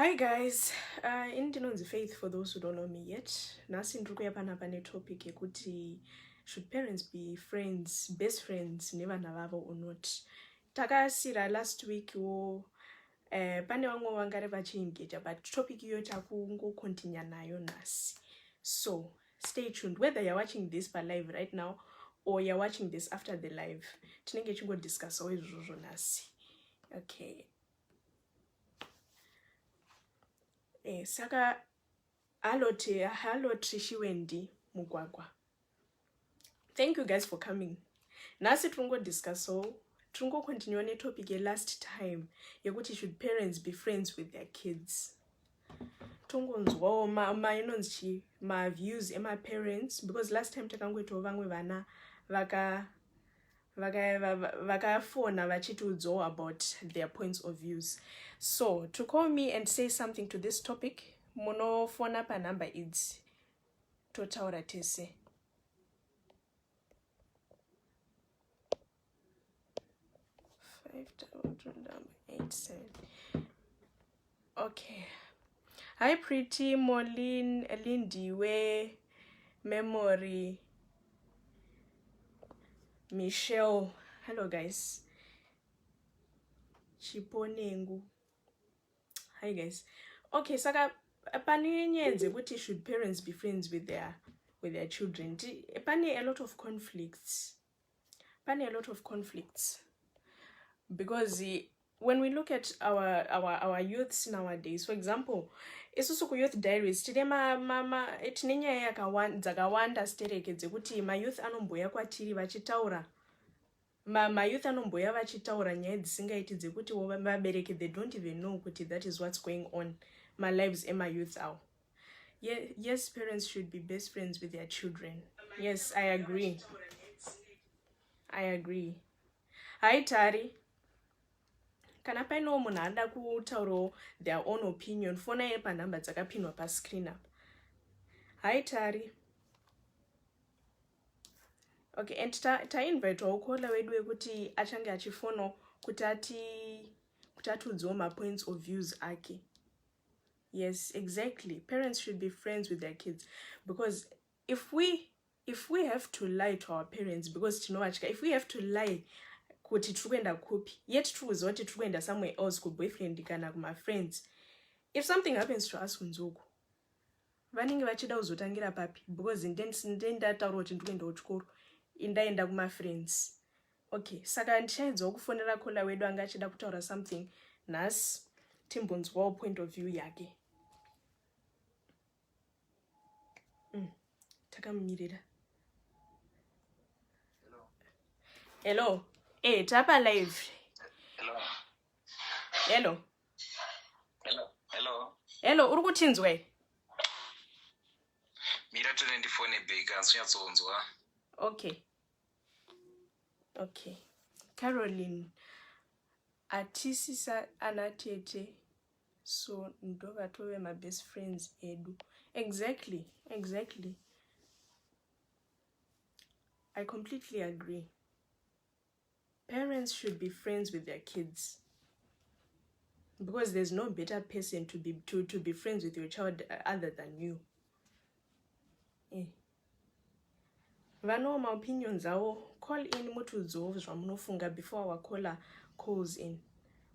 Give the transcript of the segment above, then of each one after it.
Hi guys, indinonzi Faith for those who don't know me yet. Nasi ndikuya panapa netopic yekuti should parents be friends, best friends nevana vavo or not. Takasira last week wo pane vamwe vangari vachiengage but topic iyo takungokontinua nayo nasi. So stay tuned. Whether you're watching this by live right now or you're watching this after the live, tinenge chingodiscussawo izvozvo nasi. Okay. Saka hello Trishi Wendy Mugwagwa. Thank you guys for coming. Nasi tungo discuss tungo continue ne topic last time yekuti should parents be friends with their kids. Tungo nzwa my views my parents, because last time takangweta vamwe vana vakafona vachitiudzawo about their points of views. So to call me and say something to this topic, munofona pa number idzi totaura tese. Okay. Hi Pretty, Molin, Lindiwe, Memory, Michelle. Hello guys. Chiponengu. Hi guys. Okay, saka paninyenze kuti should parents be friends with their children. Pane a lot of conflicts. Because when we look at our youths nowadays, for example, isusu youth diaries tine mama tine nyaya dzakawanda stereke dzekuti mayouth anomboya kwatiri vachitaura mayouth anomboya vachitaura nyaya dzisingaiti dzekuti vabereki they don't even know kuti that is what's going on my lives and my youth out. Yes, parents should be best friends with their children. Yes, I agree. Hi Tari. Kana paino munhu ada kutaurawo their own opinion, fona ye panhamba dzakapinwa pascreen apa. Hi Tari. Okay, and tainvitawo kola wedu wekuti achange achifono kuti atiudzawo mapoints of views ake. Yes, exactly. Parents should be friends with their kids, because if we have to lie to our parents, because if we have to lie kuti tikuenda kupi, yet tikuziva kuti tikuenda somewhere else ku boyfriend kana kuma friends, if something happens to us kunzoku vanenge vachida kuzotangira papi, because ndendataura kuti ndikuenda kuchikoro indaenda kuma friends. Okay, saka ndichaedzawo kufonera kola wedu anga achida kutaura something nhasi timbonzwawo point of view yake. Takamumirira. Hello. Tapa live. Hello, uri kutinzwe? Mira tone ndifone bheka asinyatsoonzwa. Okay. Caroline, atisisa anatete, so ndova tove my best friends edu. Exactly. I completely agree. Parents should be friends with their kids, because there's no better person to be friends with your child other than you. Vano my opinions are call in mutudzovo zvamunofunga before our caller calls in.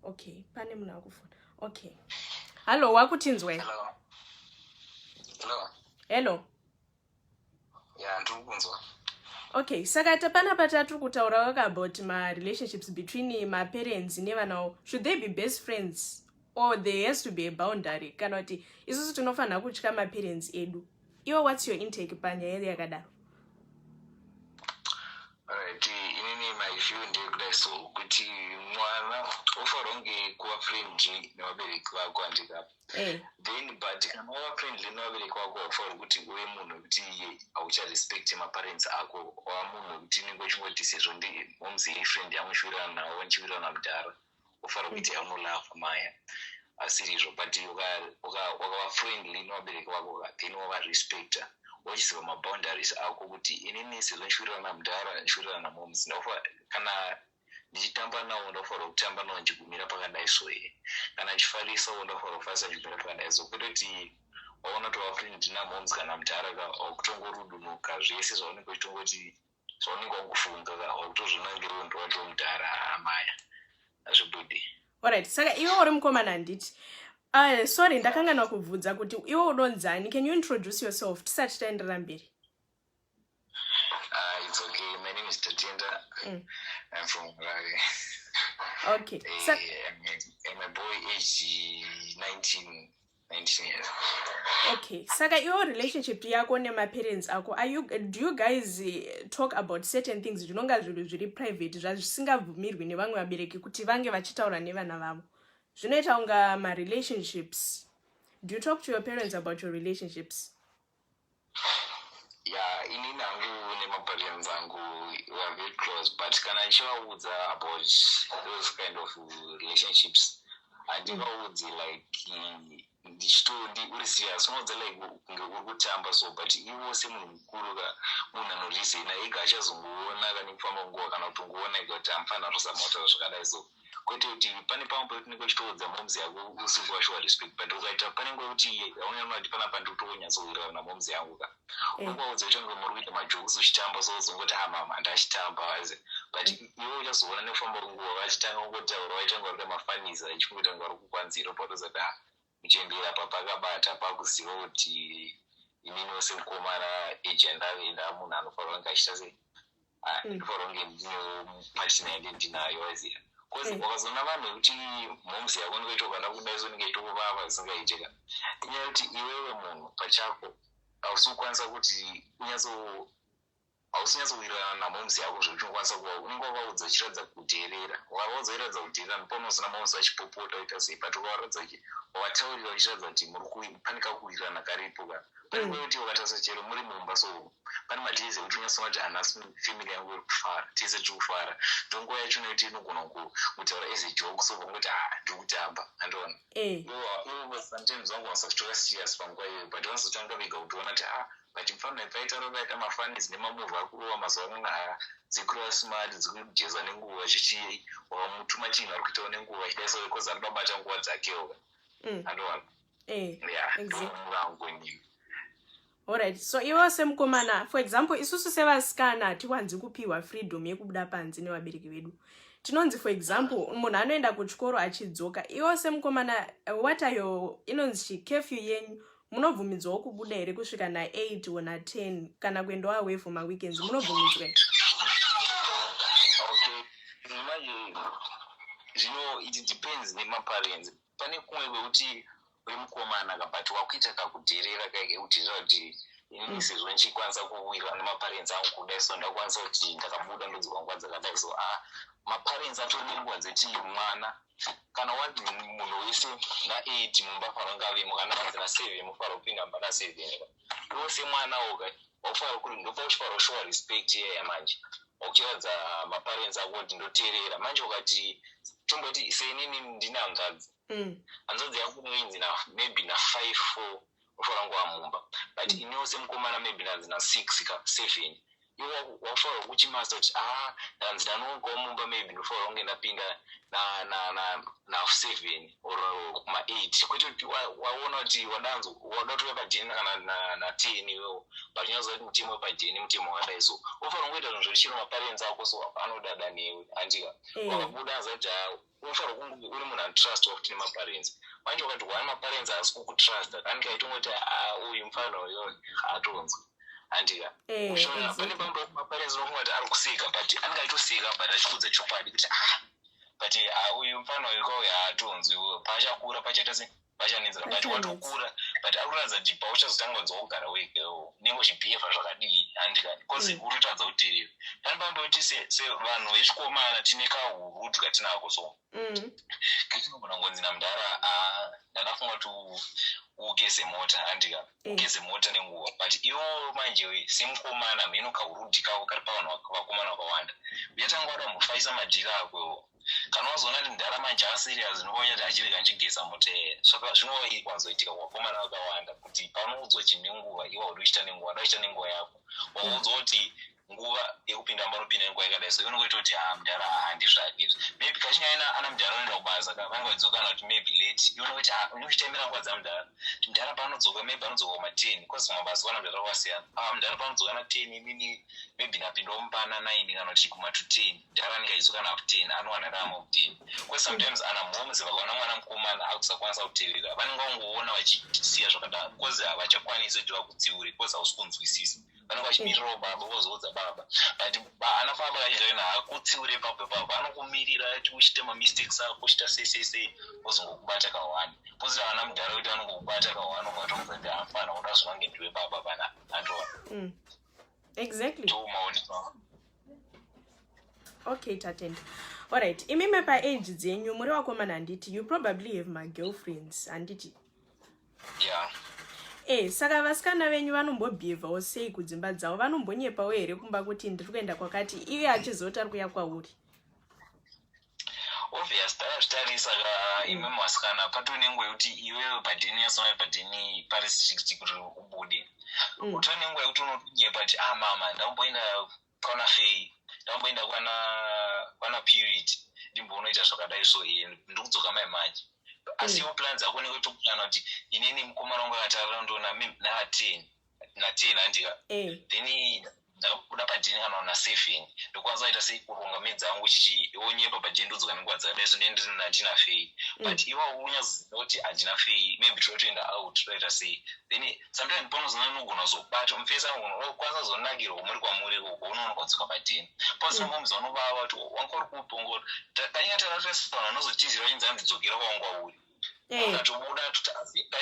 Okay, pane munhu akufona. Okay. Hello, wakutinzwe? Hello. Yeah, ndikukunzwa. Okay, saka panapa tatiri kutaura about my relationships between my parents nevana. Should they be best friends, or there has to be a boundary? Kana kuti isusu tinofanira kutya my parents edu. Iwo, what's your intake panyaya yakadaro? Alright, inini my view ndeyekudai so kuti mwana ofanira kunge kuva friendly nevabereki vako handikapo. Then but kana wava friendly nevabereki vako haufaniri kuti uve munhu wekuti iye haucharespect maparents ako, wava munhu wekuti unenge uchingoti sezvo ndimomuziri friend yamushwirirana nawo nichiwirirana mudhara ofanira kuita yamunolava maya asiri izvo. But wakava friendly nevabereki vako then wavarespecta wachiziva maboundaries ako kuti inini sezvo nishwirirana mudhara nishwirirana namomuzi kana ndichitamba nawo ndofanira kutamba nawo nchigumira pakadai so kana chifarisa ndofanira kufarisa nchigumira pakadai so kwete kuti waona kuti wafriend namomzi kana mutara kutongorudunuka zvese zvaunenge uchitongoti zvaunenge wakufunga wakutozvinangiriwo ndowatomutara amaya azvibudi. Alright, saka iwe uri mukomana handiti. Sorry, ndakangana kubvunza kuti iwe unonzani. Can you introduce yourself tisati taenderera mberi? It's okay. My name is Tatienda. I'm from Malawi. Okay. I'm a boy age 19 years. Okay. Saka your relationship yako nemaparents ako, do you guys talk about certain things zvinonga zviri private zvazvisingabvumirwi nevamwe vabereki kuti vange vachitaura nevana vavo? Zvinoita unga relationships. Do you talk to your parents about your relationships? Yeah, ini nangu nemaparents angu we are very close, but kana ichivaudza about those kind of relationships handivaudzi like ndichitodi uri serious unoudza like kunge uri kutamba so but iwo semunhu mukuru munhu anorizina ega achazongoona kana kufamba nguva kana kutongoona ega kuti amfanira kusamauta zvakadai so kwete kuti pane pamwe petinenge uchitoudza momzi yako usiku washuwa respect but ukaita panenge kuti aunoona kuti panapa ndikutonyatsowirirana namomzi yangu ka ungaudza kuti ngo muri kuita majokusi uchitamba so uzongoti mama ndachitamba aze but iwe uchazoona nekufamba nguva vachitanga kungotaura vaitanga uri mafaniza ichikuita ngo vari kukwanzira patoza kuti muchembera papakabata pakuziva kuti inini wose mukomana agenda avenda munhu anofanira kunge achita sei anofanira kunge ndinewo partner yande ndinayo aziya kozi wakazoona vanhu kuti momzi yako ndikoitokanda kudai so ndingaitokuvava zvisingaitika inyaya kuti iwewe munhu pachako hausi kukwanisa kuti hausinyatsowirirana namomzi yako zvekuti unokwanisa kuva unenge wakaudza uchiratidza kuteerera wakaudza uchiratidza kuteerera ndipaunozona momzi achipopota uita sei but ukawaratidza kuti wataurira uchiratidza kuti muri panika kuwirirana karipo ka panenge kuti wakatarisa chero muri mumba so pane madhizi ekuti unyatsoona kuti hanasi family yangu iri kufara tese tiri kufara ndonguva yacho nekuti inogona kutaura as a joke so vangoti ndiri kutamba andiona ivo sometimes vangonasa kutora serious panguva iyoyo but vanozotanga vega kutoona kuti but mfanira paita vaita mafanizi nemamuvhi akurowa mazuva anonga dzecrossmart dzekujeza nenguva chichi wamutuma chinhu ari kuitawo nenguva chidai so because ari babata nguva dzakewo andiona murangonyi. Alright, so iwe semukomana, for example, isusu sevasikana hatiwanzi kupiwa freedom yekubuda panze nevabereki vedu. Tinonzi for example, munhu anoenda kuchikoro achidzoka. Iwe semukomana, what are your inonzi curfew yenyu? Munobvumidzwawo kubuda here kusvika na8 or na10 kana kuendawo away for weekends munobvumidzwa? Okay, zvino it depends nemaparents. Pane kumwe kwekuti uri mukomana but wakuita kakudherera kaike kuti zvati inini sezvo ndichikwanisa kuwirwa nemaparents angu kudai so ndakwanisa kuti ndakabuda ndodzika nguva dzakadai so maparents atori nenguva dzeti mwana kana wati munhu wese na8 mumba fanira avemo kana vanzi na7 mufanira kupinda mba na7 iwe semwanawo ka wakufanira kuri ndopa uchifanira kushowa respect iyaya manje uchiradza maparents ako kuti ndoteerera manje ukati tomboti seinini ndina hanzvadzi hanzvadzi yangu noinzi maybe na5 ufanira nguva mumba but inewo semukomana maybe nanzi na6 ka 7 iwe wafanira kuchimasa kuti hanzi ndanogawo mumba maybe ndofanira kunge ndapinda na7 or kuma8 kwete kuti waona kuti wada tova pajeni kana na10 iwewo but unyazoa kuti mutemo wepajeni mutemo wakadai so ufanira kungoita zvinhu zvirichino maparents ako so anodada newe andika wakabuda anza kuti unofanira kunge uri munhu anotrust wakuti nemaparents manje wakati wani maparents haasi kukutrust kanike aitongoti uyu mufanira uyo haatonzwi andika pane pamwe maparents unofunga kuti ari kuseka but anenge aitoseka but achikudza chokwadi kuti but uyu mufanira uyu kauyu haatonzwi pachakura pachaita se pachanetsera but watokura but ari kuratidza kuti pauchazotanga kunzwa kugara wegewo nenge uchibhihevha zvakadii handika because uri kutaridza kuti pane pamwe kuti sevanhu vechikomana tine kahurutu katinako so katinogona ngonzi namudhara ndakafunga kuti ugeze mota handika ugeze mota nenguva but iwo manje semukomana mhino kahurutu kako kari pavanhu vakomana vakawanda uyatanga wada mufaisa madhiri akwewo kana wazoona kuti ndara manje aserious ndinoona kuti achirega nchigeza mota iyaya zvinokwanzoitika kuvakomana vakawanda kuti panoudzwa chine nguva iwa uri uchita nenguva yako waudzwa kuti nguva yekupinda maropinda nguva yakadai so inongoita kuti mudhara handizvake maybe kachinyaina ana mudhara unoenda kubasa vangodzokana kuti maybe late iona kuti unochitemera nguva dzamudhara mudhara paanodzoka maybe anodzoka kuma10 kozi mabasa wana mudhara kwasiyana mudhara paanodzoka na10 inini maybe napindawo mupana 9 kana kuti kuma to 10 mudhara anenge achizoka napo 10 anowana rama ku10 kozi sometimes ana mhomes vakaona mwana mukomana akusakwanisa kuteerera vanenge vangoona vachisiya zvakadaro kozi havachakwanisi kuti vakutsiure kozi hausi kunzwisisa vanenge vachimirirawo baba vozoudza baba but ana baba kachitoina hakutsiure papo papo anokumirira ati uchite mamistakes ako uchita sei vozongokubata kahwani kozi vana mudhara kuti vanongokubata kahwani ukatoudza kuti hafana uda zvinonge ndiwe baba pana andova exactly ndomaonesa. Okay, tatenda. Alright, imime pa age dzenyu muri vakomana handiti you probably have my girlfriends handiti yeah. Saka vasikana venyu vanombobhivhawo sei kudzimba dzavo vanombonyepawo here kumba kuti ndiri kuenda kwakati iye achizoti ari kuya kwauri obvious takazvitarisa ka imwe masikana patone nguva yekuti iwewe padheni yasona padheni pari 60 kuti ubude utone nguva yekuti unotunyepa kuti mama ndamboenda kwana fei ndamboenda kwana period ndimbonoita zvakadai so ndikudzoka maimaji asi iwo plans ako nekuti kuplana kuti inini mukomana wangu akatarira ndona na10 handika then ndakabuda padheni kana na 7 ndokwanisa kuita sei kuronga medza angu chichionyepa padheni ndodzoka nenguva dzakadai so ndendiri natina fei but iwo unyaziva kuti handina fei maybe totoenda out toita sei then sometimes panozona nogona zobata mufesa unokwanisa zonakirwa muri kwamuri unoona kwadzoka padheni pazinomamza unovava kuti wanga uri kupongora kanyatararesana unozotizira chinza ndidzokera kwawanga uri akatobuda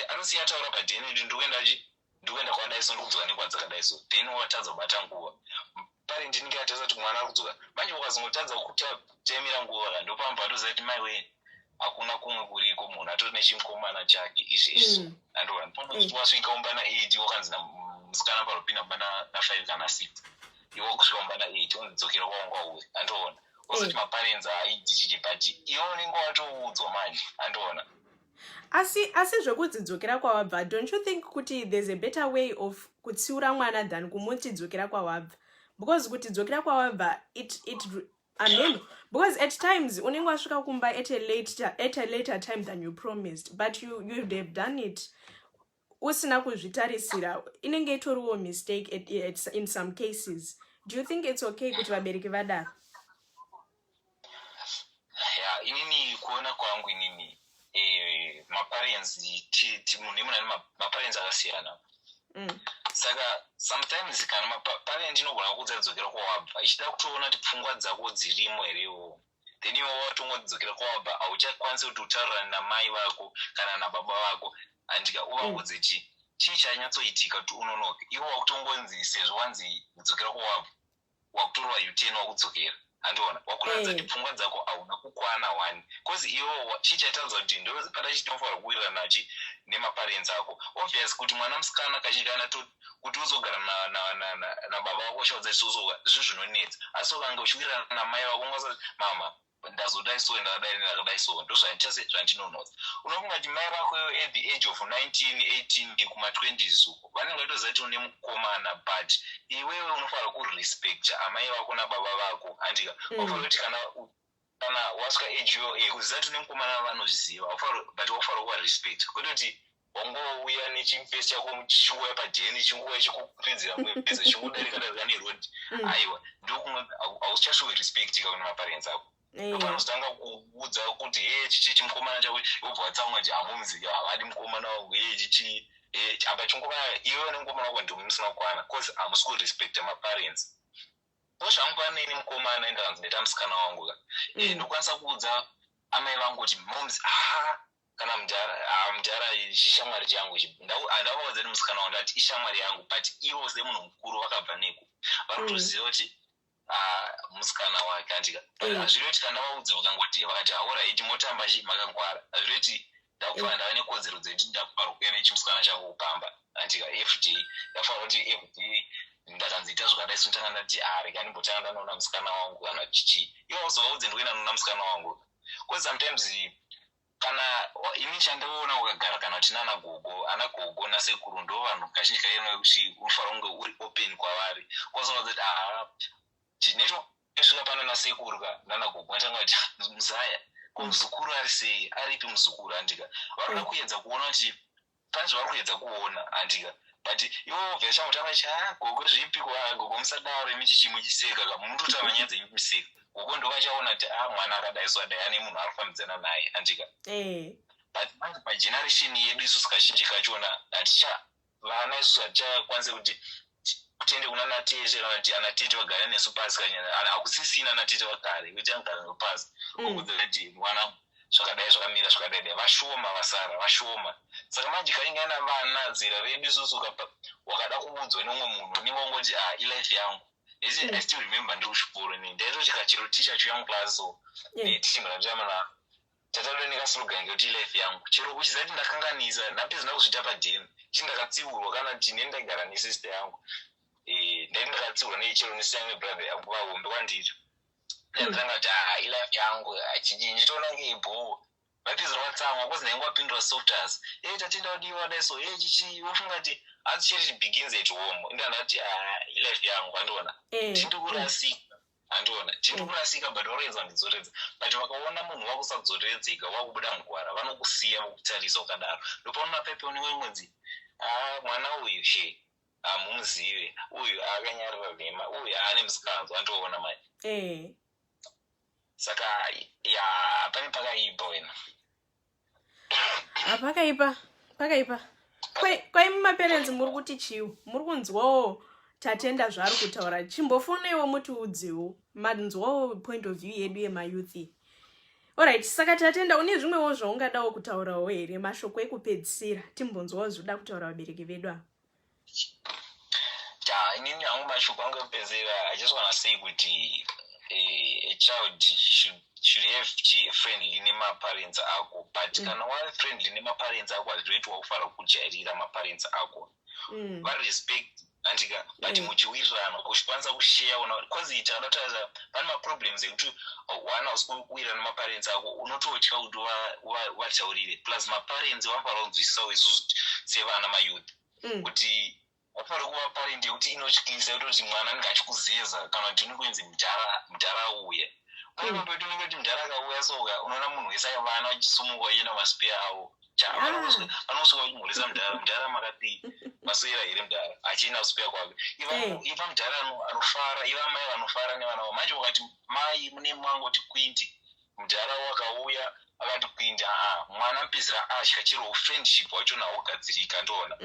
anosiya taura padheni kuti ndikuenda kwadai so ndikudzoka nenguva dzakadai so then watadza kubata nguva pari ndinenge atadza kuti mwana ari kudzoka manje ukazongotadza kutemera nguva ndopamba patoziva kuti maiwe hakuna kumwe kuriko munhu atori nechimukomana chake izvezvo andova wasvika umbana 8 wakanzi musikana paropinda umbana na5 kana 6 iwe kusvika umbana 8 unodidzokera kwawanga uri andoona ozoti maparents haaiti chichi but iwe unenge watoudzwa manje andoona asi zvekudzidzokera kwawabva don't you think kuti there's a better way of kutsiura mwana than kumuti dzokera kwawabva because kuti dzokera kwawabva because at times unenge wasvika kumba at a later time than you promised but you'd have done it usina kuzvitarisira inenge itoriwo mistake in some cases. Do you think it's okay kuti vabereki vadaro? Yeah, inini kuona kwangu inini maparents maparents akasiyana saka sometimes kana maparents inogona kudza dzokera kwawabva ichida kutoona kuti pfungwa dzako dzirimo herewo then iwe watongodzokera kwawabva hauchakwanisi kuti utaurane namai vako kana nababa vako andika uvaudze chii chanyatsoitika kuti unonoke iwe wakutongonzi sezvo wanzi kudzokera kwawabva wakutorwa U10 wakudzokera andiona wakuratidza kuti pfungwa dzako hauna kukwana 1 kozi iwo chichaitadza kuti ndo pada chinofanira kuwirira nachi nemaparents ako obvious kuti mwana musikana kachikana kuti uzogara nababa vako chaudza isuzoka zvinhu zvinonetsa asi ukange uchiwirirana namai vako ungasati mama ndazodai so ndakadai so ndozvandinonotsa unofunga kuti mai vako at the age of 19 18 kuma20s uko vanenge vaitoziva kuti une mukomana but iwewe unofanira kurespecta amai vako nababa vako andika wafanira kuti kana wasvika age yo kuziva kuti une mukomana vanozviziva but wafanira kuvarespect kwete kuti wangouya nechimpesi chako chichingouya padheni chinguuya chikupinzira muepese chingodarika nerodi aiwa ndokumwe hauchashowe respect kakune maparents ako panozotanga kuudza kuti chichi chimukomana chako obva watsamwa kuti hamumuzika havadi mukomana wangu chichi apa chimukomana iwe nemukomana wako ndomusina kukwana cause hamusi kurespecta maparents ozvangwaneni mukomana ndakanzi ndeta musikana wangu ka ndokwanisa kuudza amai vangu kuti moms kana mudhara chishamwari changu handavaudza ni musikana wangu ndati ishamwari yangu but ivo semunhu mukuru vakabva neko vanotoziva kuti musikana wake andika hazviri kuti kana vaudza vakangoti vakati auraiti motamba makangwara hazviri kuti ndakufanira ndava nekodzero dzekuti ndakufanira kuuya nechimusikana changu kupamba andika fd ndafanira kuti fd ndakanziita zvakadai so ndanga ndati rega ndimbotanga ndanoona musikana wangu kana chichi ivo uzovaudze ndikuenda noona musikana wangu because sometimes kana ini chandaona ukagara kana kuti ana gogo nasekuru ndo vanhu kazhinji kaino kuti unofanira kunge uri open kwavari kwazoona kuti chinecho esvika pana nasekuru ka nana gogo atanga kuti muzaya kumuzukuru ari sei aripi muzukuru andika varikuda kuedza kuona kuti pane zvavari kuedza kuona andika but ivo vesha mutanga gogo zvipi gogo musadaro imi chichimuchiseka ka munototama nyaya dzenyu kumiseka gogo ndokachaona kuti mwana akadaiswa dai ane munhu arifambidzana naye andika but manje pageneration yedu isusu kazhinji kachona vana isusu hatichakwanise kuti kutende kuna natete kana kuti anatete vagare nesu pasi kanyana hakusisina natete vagare kuti angara nesu pasi okuti mwana zvakadai zvakamira zvakadai vashoma vasara vashoma saka manje kainge ana vana zera redu isusu wakada kuudzwa nemumwe munhu unenge ungoti ilife yangu isi I still remember ndi kuchikoro ni ndaitoti kachiro teacher chu yangu class so tichingana chamana tatado nekaslogan ngekuti ilife yangu chero uchizati ndakanganisa napedza kuzvita padeni chindakatsiurwa kana kuti nendagara nesister yangu ndakatsiurwa nechero nesiyame brother yangu vahombe kwandiri ndakanga kuti ilife yangu chitoona ngeibho vapedza vatsamwa kozi nainge wapindura softwares tatenda kudiwa daiso chichi wofunga kuti chiri begins at home ndandati ilife yangu andiona tindikurasika andiona tindikurasika but waraedza ndidzoredza but vakaona munhu wakusadzoredzeka wakubuda mugwara vanokusiya vokutarisa ukadaro ndopaona pepe unenge mwedzi mwana uyu mumuzive uyu akanyarira nhema uyu ane musikanzo andiona mai saka pane pakaipa wena pakaipa kwai mumaparents muri kuti chiu muri kunzwawo tatenda zvaari kutaura chimbofonaiwo muti udzewo manzwawo point of view yedu yemayouth alright saka tatenda une zvimwewo zvaungadawo kutaurawo here mashoko ekupedzisira timbonzwawo zvoda kutaura vabereki vedu ava inini hangu mashoko angu ekupedzisira I just want to say kuti a child should have friendly nemaparents ako but kana wave friendly nemaparents ako hazvireiti wakufara kujairira maparents ako varespect andika but muchiwirirana uchikwanisa kushare una because itandotaza pane maproblems ekuti wana usikuwira nemaparents ako unototya kuti vataurire plus maparents vanofanira kunzwisisawo isusu sevana mayouth kuti wafanira kuva parent yekuti inotyisa kuti mwana anenge achikuzeza kana kuti unikuenzi mudhara auya panopetu unenge kuti mudhara akauya soka unoona munhu wese vana vachisumuka iena maspea avo vanosvika vachimhurisa mudhara makadii maswera here mudhara achienda kuspea kwake iva mudhara anofara iva mai vanofara nevana vavo manje wakati mai mune mwangoti kwindi mudhara wakauya akati kwindi mwana mupedzisira atya chero friendship wachona haugadzirika ndoona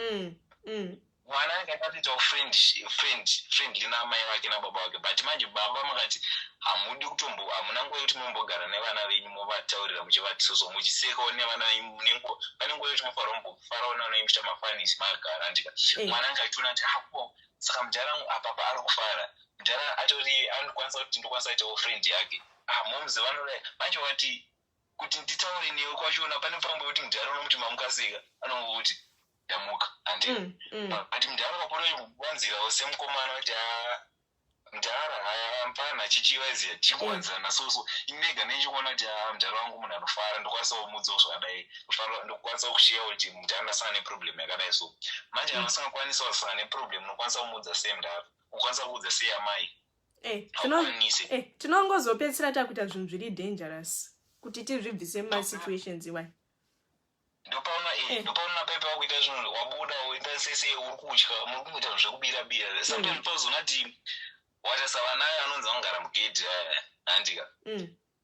mwana akatoitawo friendly namai vake nababa vake but manje baba makati hamudi hamuna nguva yekuti mumbogara nevana venyu movataurira muchivatisoso muchisekawo nevana venyu pane nguva yekuti mufanira kumbofarawo navana venyu muchita mafanisi magara andika mwana anga achiona kuti hapo saka mudhara apapa ari kufara mudhara atori anokwanisa kuti ndokwanisa kuitawo friend yake momuzi vanodai manje wakati kuti nditaure newe kwachona pane pambo yekuti mudhara unomuti mamukaseka anongokuti damuka andika but mudhara wakapota wanzirawo semukomana kuti mudhara hayampana chichivaziya chikuwanzana soso inega nechikuona kuti mudhara wangu munhu anofara ndokwanisawo mudzawo zvakadai ndokwanisawo kushiya kuti mudhara ndasangana neproblem yakadai so manje amasingakwanisa kusangana neproblem unokwanisa kumudza semudhara ukwanisa kuudza seyamai tinongozopedzisira takuita zvinhu zviri dangerous kuti tizvibvise mumasituations iwai ndopaona pepe wakuita zvinhu wabuda uita sese uri kutya muri kungoita zvinhu zvekubira sometimes pazoona kuti watasa vanayo anonzi vangara mugedhi andika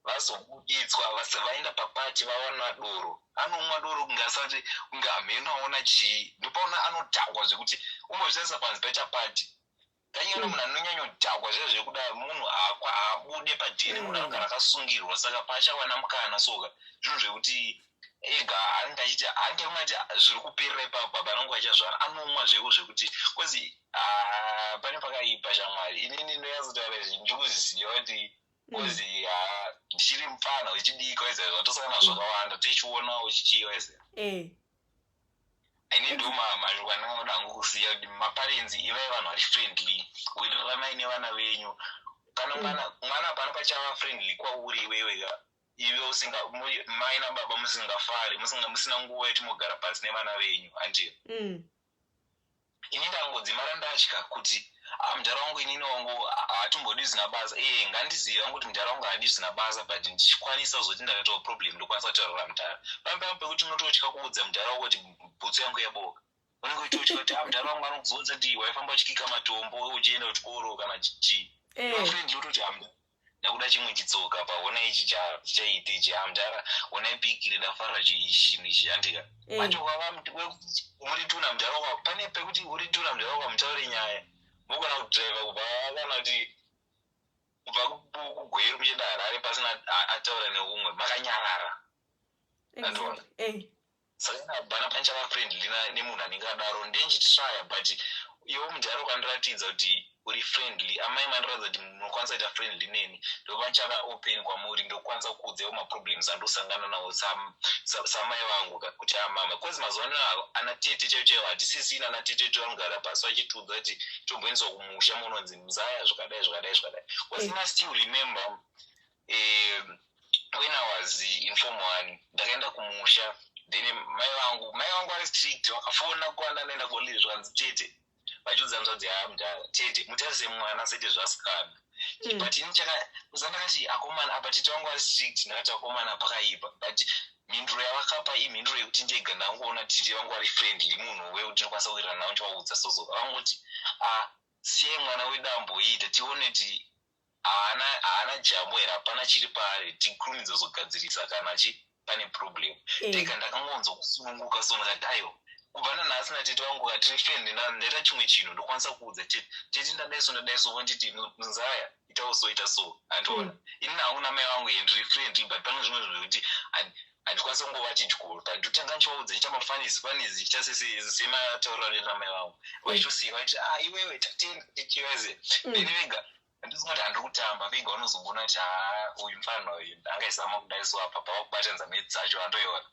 vazobuditswa vaenda papati vawana doro anomwa doro kungasati kunge hameno aona chii ndopaona anodhakwa zvekuti umbozvisarisa panzi pechapati kanyana munhu anonyanya kudhakwa zve zvekuda munhu abude padheni munhu anogara akasungirwa saka pachawana mukana soka zvinhu zvekuti ega anenge achiti angeungati zviri kuperera ipapo panongo achazvara anomwa zveko zvekuti kozi pane pakaipa chamwari inini ndoyazotaura ndikuziziva kuti kozi ndichiri mufana wechidiki waizai zvatosangana zvakawanda tichiona uchichiva izai ini ndo mashoko andingaoda hangu kuziva kuti maparents ivai vanhu vari friendly kuwirirana nevana venyu kana mwana pano pachava friendly kwauri iweweka iwe mai nababa musingafari musina nguva yetimogara pasi nevana venyu handio. Ini ndangodzimara ndatya kuti mudhara wangu inini wangu hatimbodi zina basa. Ngandiziva kuti mudhara wangu hadi zina basa, but ndichikwanisa zoti ndakatawo problem ndokwanisa kutaurira mudhara. Pamberi pekuti unototya kuudza mudhara wako kuti bhutsu yangu yaboka. Unenge uchitotya kuti mudhara wangu anokuzodza kuti waifamba uchikika matombo uchienda kuchikoro kana chii. Mafrendi utoti ndakuda chimwe chitsoka paona ichi chaite ichi mudhara ona ipikire ndafarira chinhu ichi handika. Macho kwava urituna mudhara wako pane pekuti urituna mudhara wako mutaure nyaya. Mugona kudriva kubva kana kuti kubva kugweru muchienda Harare pasina ataura neumwe makanyarara. Andiona. Saka bana panchava friendly nemunhu anenge adaro ndenchitraya, but iwe mudhara ukandiratidza kuti uri friendly, amai mandiratidza kuti munokwanisa kuita friendly neni, ndopanchava open kwamuri ndokwanisa kuudzawo maproblems andosangana nawo samai vangu kuti amama. Kwezi mazuva ano ana tete chaivo hatisisina ana tete vanogara pasi vachitudza kuti tomboendeswa kumusha munonzi muzaya zvakadai. Wasina still remember when I was in form 1 ndakaenda kumusha, then mai vangu ari strict, vakafona kuwanda naenda koliri zvanzi tete vachiudza muzadzi mudhara tete mutarise mwana sete zvasikana. But ini uzandakati akomana apa tete vangu ari strict, ndakati akomana pakaipa, but mhinduro yavakapa imhinduro yekuti ndega ndangoona tete vangu ari friendly munhu wekuti ndokwanisa kuirana nawo ndivaudza soso. Vangoti siye mwana wedu amboita tione kuti haana jambo here, hapana chiri paari, tikurumidza kuzogadzirisa kana pane problem. Ndega ndakangonzo kusununguka so ndakati aiwa kubva nanhasi natete vangu katiri friendly ndaita chimwe chinhu ndokwanisa kuudza tete ndadaiso vanditi muzaya ita so andiona. Ini nauna mai vangu ndiri friendly, but pane zvimwe zvinhu zvekuti handikwanisa kungova chidyo, but ndotanga ndichivaudza chitamafanizi chitasemaataurira namai vangu vachitosiya vachiti iwewe tatetiweze beni vega ndisingoti handiri kutamba vega vanozongoona kuti uyu mufanira uyu angaizama kudaiso apa pavakubatanidza mhedzi dzacho andoiona.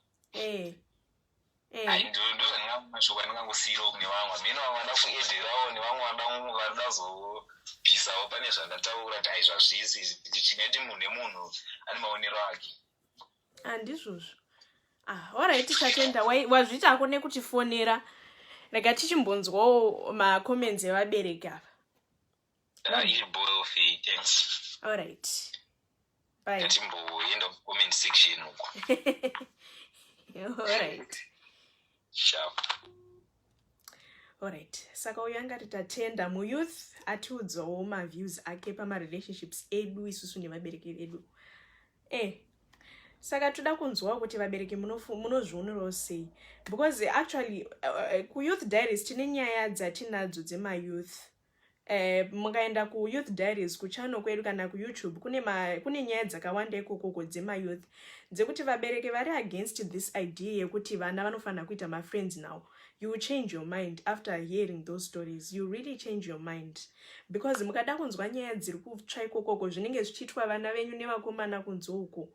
Ndozvandingamashoko andingangosiyirawo kune vamwe mhino vamwe vada kuedherawo nevamwe vadazobvisawo pane zvandataura kuti aizvazvisi chineti munhu nemunhu ane maonero ake. Handizvozvo. Alright, tatenda wazviti ako nekutifonera. Rega tichimbonzwawo macomments evabereki apa. Thanks. Alright. Bye. Ngatimboenda kucomment section uko. Alright. Sharp. Alright. Saka uyu angati tatenda muyouth atiudzawo maviews ake pamarelationships edu isusu nevabereki vedu. Saka toda kunzwawo kuti vabereki munozvionerawo sei, because actually kuYouth Diaries tine nyaya dzatinadzo dzemayouth. Mukaenda kuYouth Diaries kuchannel kwedu kana kuYouTube kune nyaya dzakawanda ikoko dzemayouth dzekuti vabereki vari against this idea yekuti vana vanofanira kuita mafriends now. You will change your mind after hearing those stories. You really change your mind, because mukada kunzwa nyaya dziri kutsva ikoko zvinenge zvichiitwa vana venyu nevakomana kunze uko,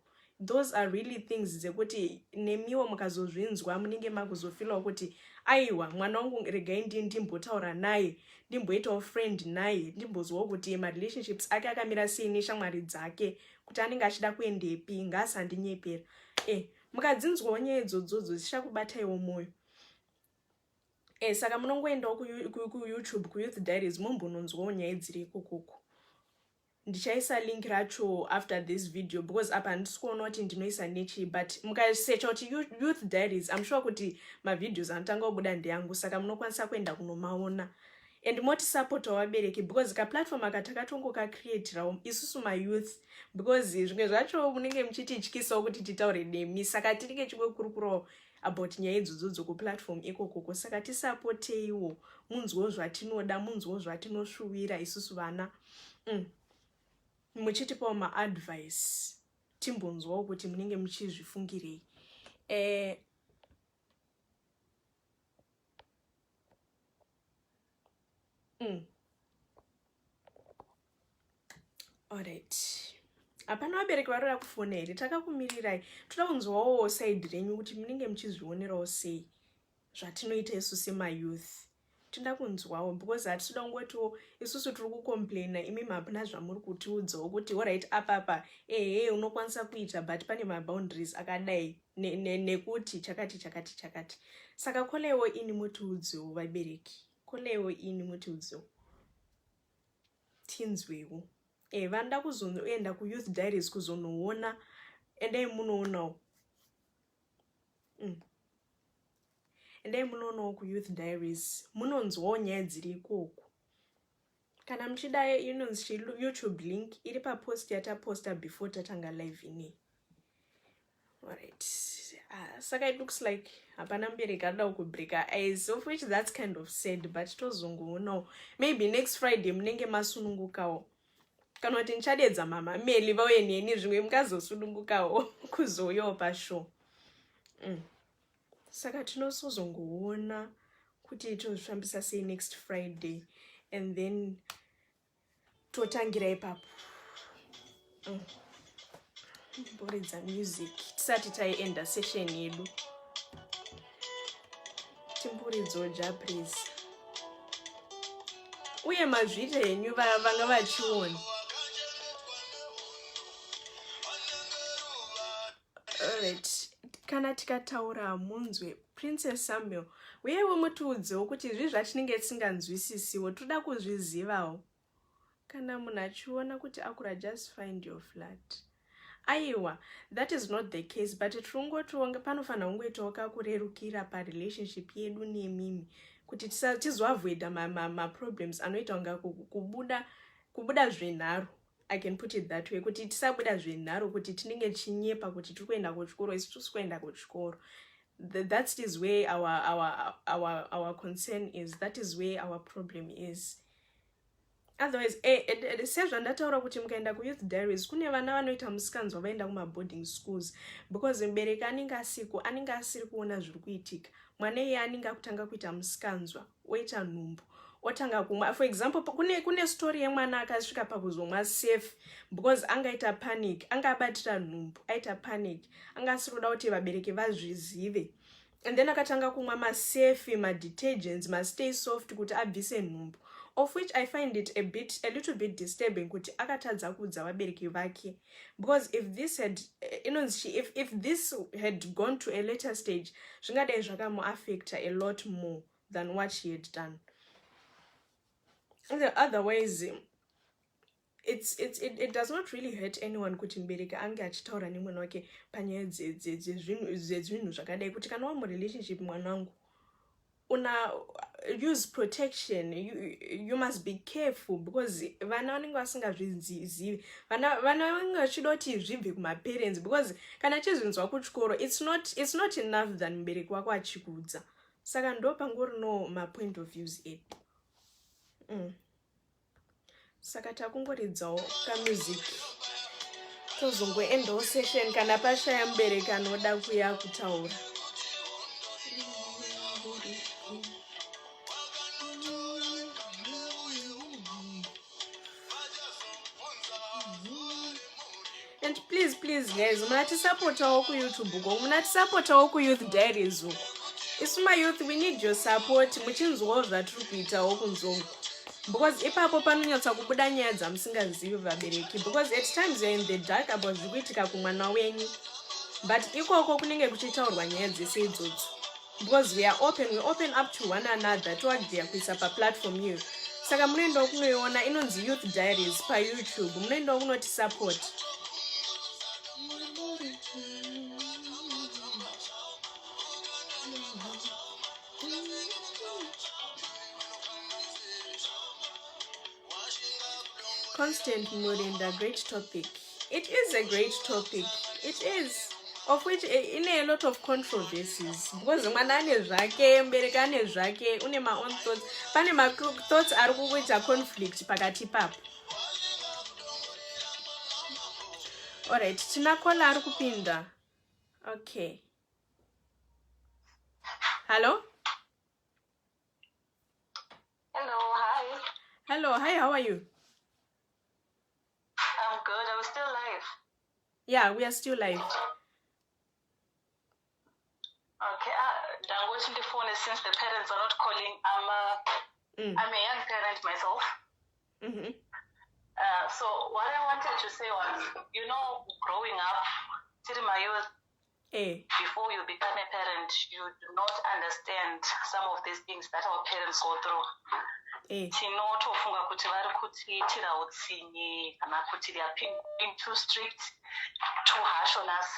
those are really things dzekuti nemiwo mukazozvinzwa munenge makuzofila kuti aiwa mwana wangu regai ndimbotaura naye, ndimboitawo friend naye, ndimbozwawo kuti marelationships ake akamira sei neshamwari dzake, kuti anenge achida kuendepi, ngasandinyepera. Mukadzinzwawo nyaya idzodzo zvichakubataiwo mwoyo. Saka munongoendawo kuYouTube kuYouth Diaries mumbononzwawo nyaya dziri ikokoko. Ndichaisa link racho after this video, because apa ndisikuona kuti ndinoisa nechi, but mukasearcha kuti Youth Diaries I'm sure kuti mavideos anotanga kubuda ndeyangu, saka munokwanisa kuenda kunomaona and moti support vabereki, because ka platform akatakatongo ka creatirawo isusu mayouth, because zvimwe zvacho munenge muchitityisawo kuti titaure nemi, saka tinenge chikukurukurawo about nyaya idzodzo ku platform ikokoko. Saka tisapoteiwo, munzwewo zvatinoda, munzwewo zvatinoshuwira isusu vana. Muchitipawo maadvice, timbonzwawo kuti munenge muchizvifungirei. Alright. Hapana vabereki varora kufona here, takakumirirai. Toda kunzwawo side renyu kuti munenge muchizvionerawo sei zvatinoita isu semayouth. tinda kunzwawo because hatitoda kungotiwo isusu tiri kucomplaina imi mapina zvamuri kutiudzawo kuti alright apapa unokwanisa kuita but pane maboundaries akadai nekuti chakati. Saka kolewo ini mutiudzewo vabereki, kolewo ini mutiudzewo tinzwewo. Vanoda kuzoenda kuYouth Diaries kuzonoona endai munoonawo. Endai munoonawo kuYouth Diaries munonzwawo nyaya dziri ikoko. Kana muchida inonzi YouTube link iri papost yataposta before tatanga live ini. Alright. Saka it looks like hapana mubereki anoda kubreaka eyes, of which that's kind of sad, but tozongoonawo. Maybe next Friday munenge masunungukawo. Kana kuti ndichadedza mama Melly vauye neni zvimwe mukazosunungukawo kuzouyawo pashow. Saka tinosozongoona kuti tozvifambisa sei next Friday and then totangira ipapo. Boredza music tisati taienda session yedu. Timburidzowo ja please. Uye mazvita henyu vanga vachiona. Alright. Kana tikataura munzwe Princess Samuel, uyewo mutiudzewo kuti izvi zvatinenge tisinganzwisisiwo toda kuzvizivawo. Kana munhu achiona kuti akura just find your flat. Aiwa, that is not the case, but tirongotonga panofanira kungoitawo kakurerukira parelationship yedu nemimi kuti tizoavoida ma-problems anoita kunga kubuda zvenharo. I can put it that way, kuti tisabuda zvenharo kuti tinenge chinyepa kuti tiri kuenda kuchikoro isi tisi kuenda kuchikoro. That is where our concern is. That is where our problem is. Otherwise, sezvandataura kuti mukaenda kuYouth Diaries kune vana vanoita musikanzwa vaenda kuma-boarding schools because mubereki anenge asiri kuona zviri kuitika. Mwana iye anenge akutanga kuita musikanzwa oita nhumbu otanga kumwa. For example, kune story yemwana akasvika pakuzomwa safe because angaita panic, angabatira nhumbu, aita panic, anga asiri kuda kuti vabereki vazvizive. And then akatanga kumwa ma-safe, ma-detergents, ma-stay soft kuti abvise nhumbu. Of which I find it a little bit disturbing kuti akatadza kuudza vabereki vake, because if this had gone to a later stage zvingadai zvakamuaffecta a lot more than what she had done. Otherwise it does not really hurt anyone kuti mubereki ange achitaura nemwana wake panyaya dzezvinhu zvakadai kuti kana wamurelationship mwana wangu use protection. You must be careful because vana vanenge vasingazvizivi. Vana vanenge vachida kuti zvibve kumaparents because kana chizvinzwa kuchikoro it's not enough than mubereki wako achikuudza. Saka ndo pangorino ma-point of views edu. Saka takungoridzawo kamusic tozongoendawo session kana pashaya mubereki anoda kuya kutaura. And please guys, munatisapotawo kuYouTube uko, munatisapotawo kuYouth Diaries uko. Isu ma-youth, we need your support. Muchinzwawo zvatiri kuitawo kunzongo. Because ipapo panonyatsa kubuda nyaya dzamusingazivi vabereki. Because at times you're in the dark about zviri kuitika kumwana wenyu. But ikoko kunenge kuchitaurwa nyaya dzese idzodzo. Because we open up to one another toagreea kuisa pa-platform yedu. Saka munoendawo kunoiona inonzi Youth Diaries pa-YouTube. Munoendawo kunoti support. Constant Murinda, great topic. It is a great topic. It is. Of which in a lot of controversies. Because mwana ane zvake, mubereki ane zvake, une my own thoughts. Pane ma thoughts ari kuita conflict pakati papo. Alright, tina kola ari kupinda. Okay. Hello? Hello, hi. Hello, hi, how are you? I'm good. Are we still live? Yeah, we are still live. Okay. I'm watching the phone since the parents are not calling. I'm a young parent myself. Mm-hmm. So what I wanted to say was, growing up, till my youth, before you become a parent, you do not understand some of these things that our parents go through. Tinotofunga kuti vari kutiitira utsinye kana kuti they are being too strict, too harsh on us.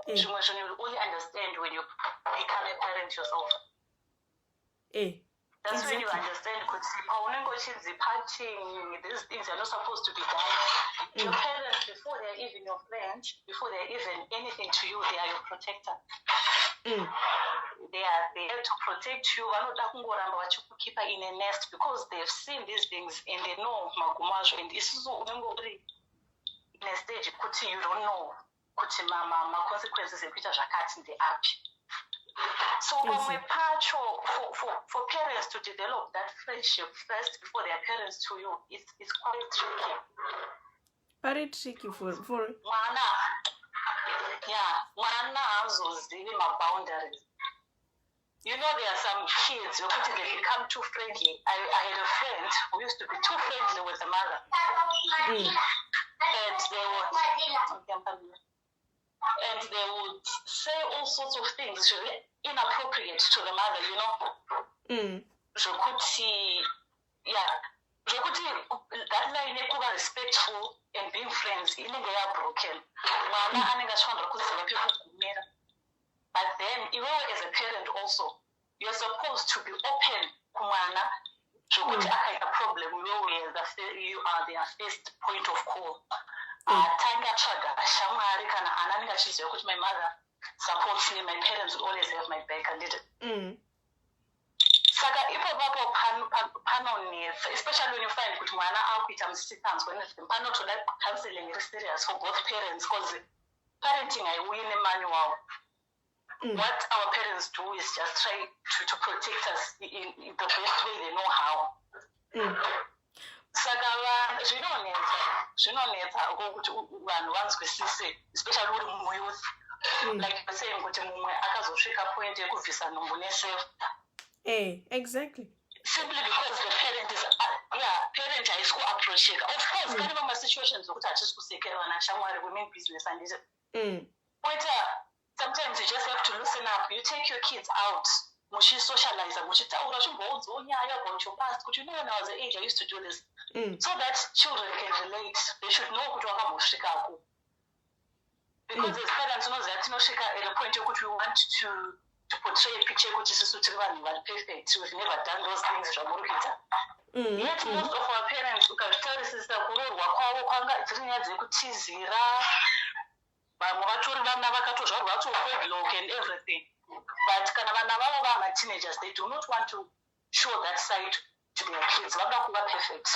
Zvimwe zvinhu you only understand when you become a parent yourself. That's when you understand kuti paunenge uchidzipating these things are not supposed to be done. Your parents, before they're even your friends, before they're even anything to you, they are your protector. They are there to protect you. Vanoda kungoramba vachikukeep in a nest because they've seen these things and they know magumazo. And this is unenge uri in a stage kuti you don't know kuti ma consequences ekuita zvakati ndeapi. So pamwe pacho for parents to develop that friendship first before their parents to you, it's quite tricky. Very tricky for mwana hazozivi maboundaries. There are some kids who they become too friendly. I had a friend who used to be too friendly with the mother. And they would say all sorts of things inappropriate to the mother, that line yekuva respectful and being friends inenge yabroken. Mwana anenge achifanira kuziva pekugumira. But then, even as a parent also, you're supposed to be open kumwana zvokuti akaita problem you are their first point of call. Tanga tsvaga shamwari kana ana anenge achiziva kuti my mother supports me, my parents will always have my back, and saka ipopapo panonetsa, especially when you find kuti mwana akuita musikanzwa nezvinhu, panotoda counseling iri serious for both parents because parenting haiuyi nemanual. What our parents do is just try to protect us in the best way they know how. Saka zvinonetsa kuti vanhu vanzwisise, especially uri muyouth. Like you're saying kuti mumwe akazosvika point yekubvisa nhumbu neself. Exactly. Simply because the parent is parent haisi kuapproacheka. Of course, kane vama situations zokuti hatisi kusekera vana shamwari, we mean business handiti. Sometimes you just have to loosen up. You take your kids out, muchisocialize, muchitaura chimboudzwa nyaya about your past. Kuti when I was the age I used to do this. So that children can relate. They should know kuti wakambosvikako. Because as parents tinosvika at a point yekuti we want to portray a picture yekuti isusu tiri vanhu vari perfect. We've never done those things zvamuri kuita. Yet most of our parents ukazvitarisisa kuroorwa kwavo kwanga dziri nyaya dzekutizira. Vamwe vatori vana vakatozvarwa vatopedlock and everything. But kana vana vavo vama teenagers, they do not want to show that side to their kids. Vanga kuva perfect.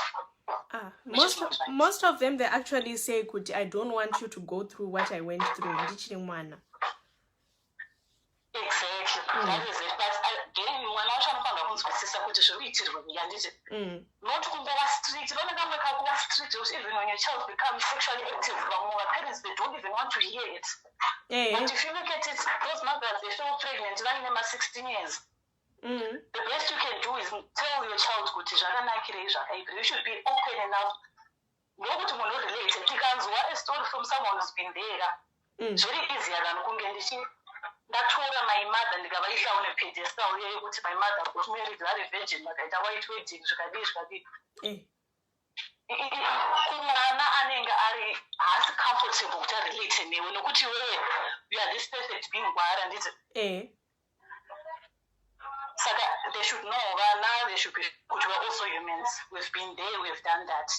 Most of them, they actually say, I don't want you to go through what I went through. Exactly. That is it. But again, mwana wacho anofanira kunzwisisa kuti zviri kuitirwa handiti. Not kungova strict. Vanenge vamwe kakuva strict. Even when your child becomes sexually active, vamwe parents, they don't even want to hear it. But if you look at it, those mothers, they feel pregnant, vaine ma-16 years. The best you can do is tell your child kuti zvakanakirei zvakaipira. You should be open enough. Nokuti munhu relate. Tikanzwa a story from someone who's been there, very easier than kunge ndatora my mother ndikavaisa on a pedestal yekuti my mother got married vari virgin vakaita white wedding zvikadii. Kumwana anenge ari haasi comfortable kuti arelate newe nokuti wewe you are this perfect being gwara handiti. Saka they should know vana, they should be kuti we're also humans. We've been there, we've done that.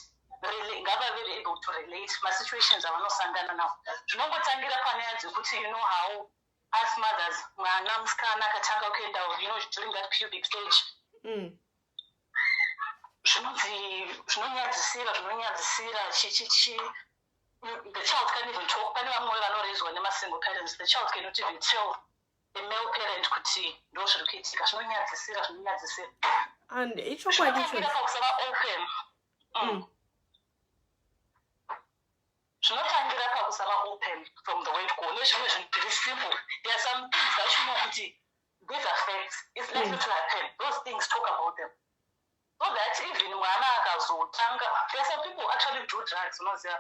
Really, ngava very able to relate my situations avanosangana nawo. Zvinongotangira panyaya dzekuti you know how as mothers, mwana musikana akatanga kuenda during that pubic stage. Zvinonyadzisira the child can't even talk. Pane vamwe vanoraiswa nema-single parents, the child cannot even tell the male parent kuti ndo zviri kuitika. Zvinonyadzisira. And ichokwadi pakusava open. Zvinotangira pakusava open from the word go. Nezvimwe zvinhu very simple. There are some things that you know kuti these are facts. It's likely to happen. Those things, talk about them. So that even mwana akazotanga, there are some people actually do drugs, unoziva.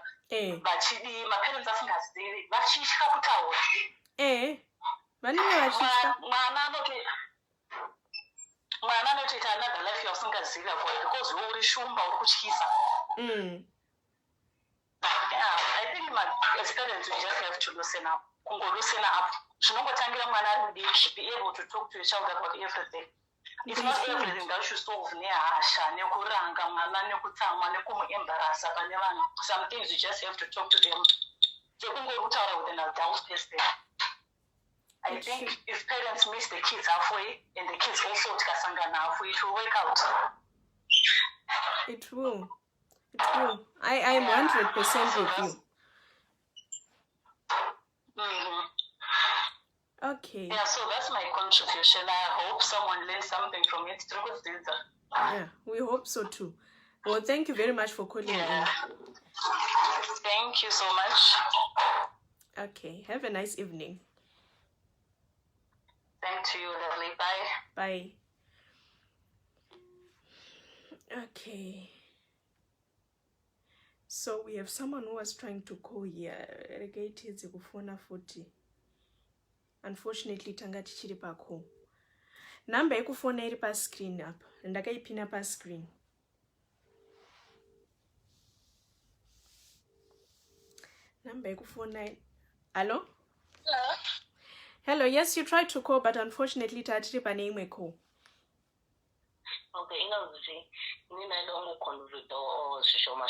Vachidi, my parents asingazivi, vachitya kutaura. Vanenge vachitya. Mwana anotoita another life yasingaziva for it because uri shumba uri kutyisa. Yeah, I think my experience we just have to loosen up. Loosen up. Zvinongotangira mwana ari mudiki, be able to talk to your child about everything. It's not everything that you solve nehasha, nekuranga mwana, nekutsamwa, nekumuembarasa pane vanhu. Some things you just have to talk to them. Sekungorutaura with an adult person. I think if parents miss the kids halfway, and the kids also tikasangana halfway, it will work out. It will. I am 100% with you. Okay. Yeah, so that's my contribution. I hope someone learned something from it. Yeah, we hope so too. Well, thank you very much for calling in. Thank you so much. Okay, have a nice evening. Thank you, lovely. Bye. Okay. So we have someone who was trying to call here. Regated kufona 40. Unfortunately, tanga tichiri pako. Number yekufona iri pa screen up. Ndakaipina pa screen. Number yekufona. Hello? Hello? Hello, yes, you tried to call, but unfortunately, tatiri pa name call. Okay, ingazuti. Nina dongo convert or shoma.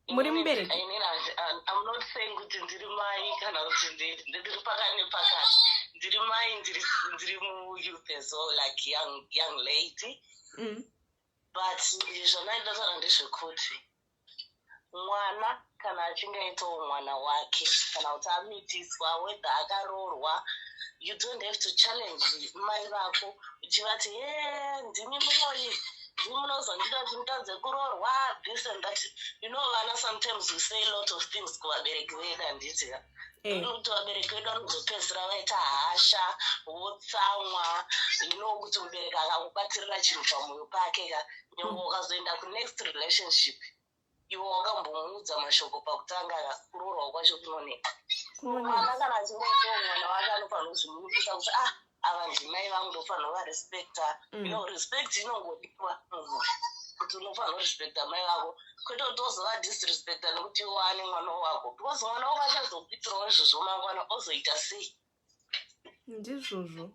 Muri mbereki. I'm not saying kuti ndiri mai kana kuti ndiri pakane pakati. Ndiri mai ndiri mu youth as well, like young lady. But zvanaita zvara ndezvekuti mwana kana achinge aitawo mwana wake kana kuti amitiswa whether akarorwa, you don't have to challenge mai vako uchivati ndimi muroyi munozondida kuti mutadze kurorwa this and that. You know, vana sometimes we say a lot of things kuvabereki vedu handiti kuti vabereki vedu vanozopedzisira vaita hasha votsamwa. You know kuti mubereki akakubatirira chinhu pamwoyo pake nyangwe ukazoenda kunext relationship iwe wakambomuudza mashoko pakutanga kurorwa kwacho kunoneka. Mwana kana achingaitawo mwana wake anofanira kuzvimunikisa kuti ava ndimai vangu ndofanira kuvarespecta. You know, respect inongodiwa kuti unofanira kurespekta mai vako, kwete kuti ozova disrespecta nekuti wane mwana wako, because mwana wako achazopitirawo izvozvo mangwana ozoita sei? Ndizvozvo.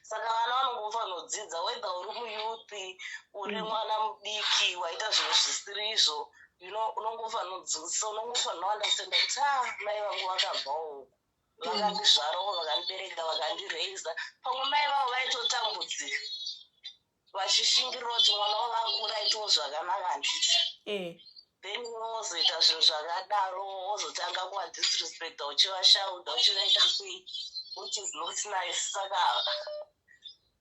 Saka vana vanongofanira kudzidza whether uri muyuthi uri mwana mudiki waita zvinhu zvisiri izvo, you know, unongofanira kudzidzisa, unongofanira kuandastenda kuti mai vangu vakabvawo vakandizvarawo vakandibereka vakandiraiza, pamwe mai vavo vaitotambudzika vachishingirira kuti mwana wavo akura aitawo zvakanaka handiti. Then wozoita zvinhu zvakadaro wozotanga kuvadisrespecta uchivashauda uchivaita sei, which is not nice. Saka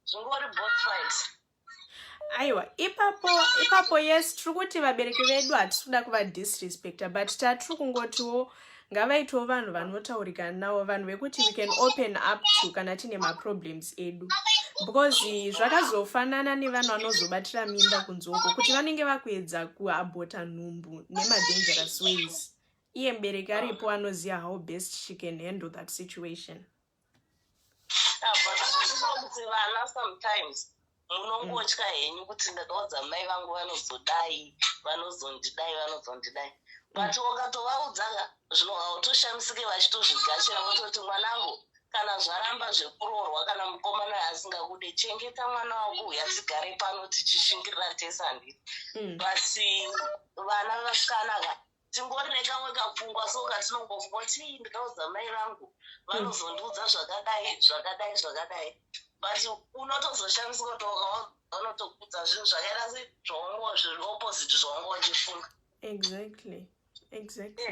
zvingori both sides. Aiwa, ipapo yes, tiri kuti vabereki vedu hatisi kuda kuvadisrespecta, but tatiri kungotiwo ngavaitiwo vanhu vanotaurika navo, vanhu vekuti we can open up to kana tine maproblems edu, because zvakazofanana nevanhu vanozobatira mimba kunzoko kuti vanenge vakuedza kuabhota nhumbu nemadangerous ways. Iye mubereki aripo anoziva how best she can handle that situation. But vana sometimes munongotya henyu kuti ndakaudza mai vangu vanozodai, vanozondidai. But wakatovaudza zvino hautoshamisike vachitozvigashira vototi mwanangu kana zvaramba zvekurorwa kana mukomana asingakudi chengeta mwana wako uyasigare pano tichishingirira tese handiti. But vana vasikana tingori nekamwe kapfungwa so katinongofunga kuti ndikaudza mai vangu vanozondiudza zvakadai. But unotozoshamisika kuti vanotokudza zvinhu zvakaita sezvaungo zviri opposite zvaungo uchifunga. Exactly.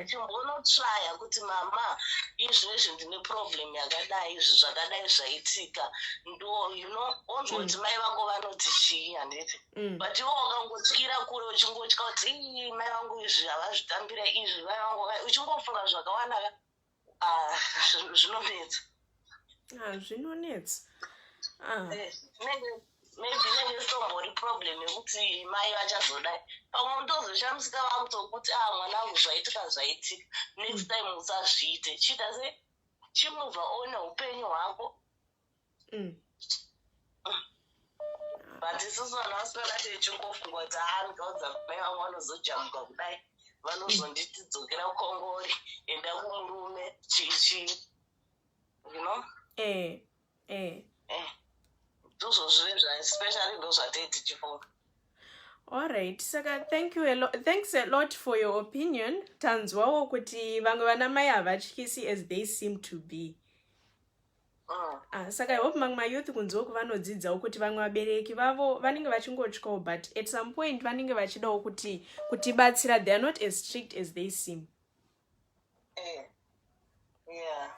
Chimbonotrya kuti mama izvezvi ndine problem yakadai, izvi zvakadai zvaitika, ndo you know onzwa kuti mai vako vanoti chii handiti. But iwo wakangotyira kure uchingotya kuti mai vangu izvi havazvitambira izvi, mai vangu uchingofunga zvakawanda. Zvinonetsa. Zvinonetsa. maybe nestombori problem yekuti mai vachazodai pamwe ndozoshamsika vakutokuti mwana wangu zvaitika zvaitika next time usazviite chiita se chimubva ona upenyu hwako. But isusu vanhu vasikana techingofungwa kuti ndikaudza mai vangu vanozojamuka kudai vanozonditidzokera kukongori enda kumurume chichi, you know. Especially those are teachable. All right, Saka, thanks a lot for your opinion. Tanzwawo kuti vamwe vana mai havatyisi as they seem to be. Saka I hope mamwe youth kunzwa kuvanodzidzawo kuti vamwe vabereki vavo vanenge vachingotyawo, but at some point vanenge vachidawo kutibatsira. They are not as strict as they seem. Yeah.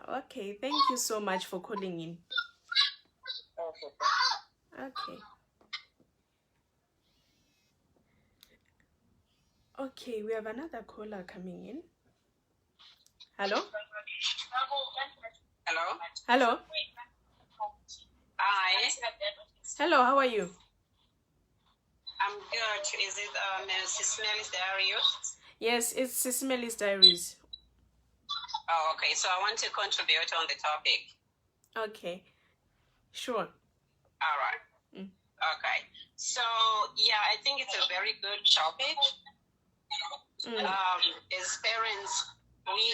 Okay, thank you so much for calling in. Okay. Okay, we have another caller coming in. Hello? Hello? Hello? Hi. Hello, how are you? I'm good. Is it SIS MELLY's Diaries? Yes, it's SIS MELLY's Diaries. Oh, okay. So I want to contribute on the topic. Okay. Sure. All right. Okay. So, yeah, I think it's a very good topic. As parents, we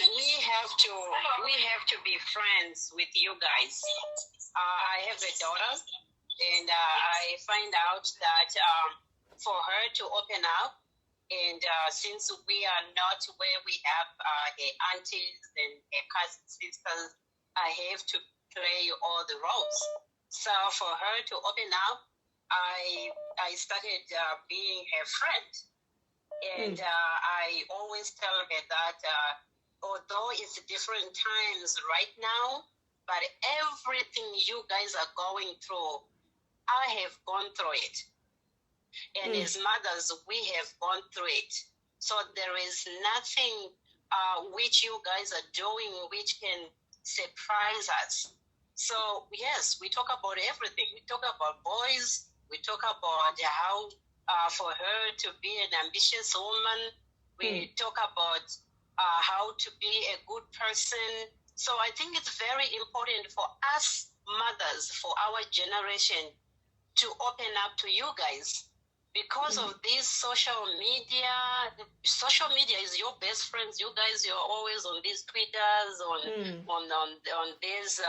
have to be friends with you guys. I have a daughter, and I find out that for her to open up, and since we are not where we have aunties and cousin sisters, I have to play all the roles. So for her to open up, I started being her friend. And I always tell her that although it's different times right now, but everything you guys are going through, I have gone through it. And as mothers, we have gone through it. So there is nothing which you guys are doing which can surprise us. So yes, we talk about everything. We talk about boys. We talk about how for her to be an ambitious woman. We talk about how to be a good person. So I think it's very important for us mothers, for our generation, to open up to you guys. Because of this social media is your best friends. You guys, you're always on these Twitters, on these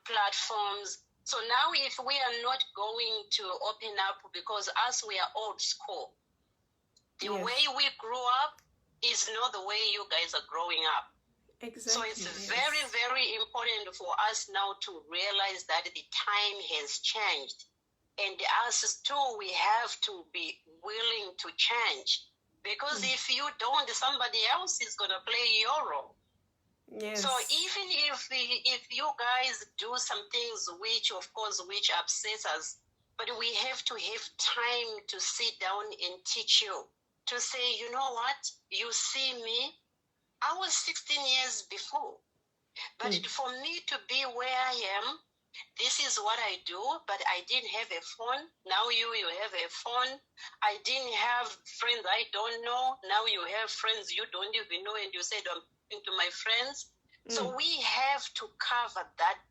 platforms. So now if we are not going to open up, because us, we are old school. The way we grew up is not the way you guys are growing up. Exactly. So it's very, very important for us now to realize that the time has changed. And us too, we have to be willing to change. Because if you don't, somebody else is going to play your role. Yes. So even if you guys do some things which upsets us, but we have to have time to sit down and teach you, to say, you know what, you see me, I was 16 years before, but for me to be where I am, this is what I do, but I didn't have a phone. Now you have a phone. I didn't have friends I don't know. Now you have friends you don't even know, and you said I'm talking to my friends. So we have to cover that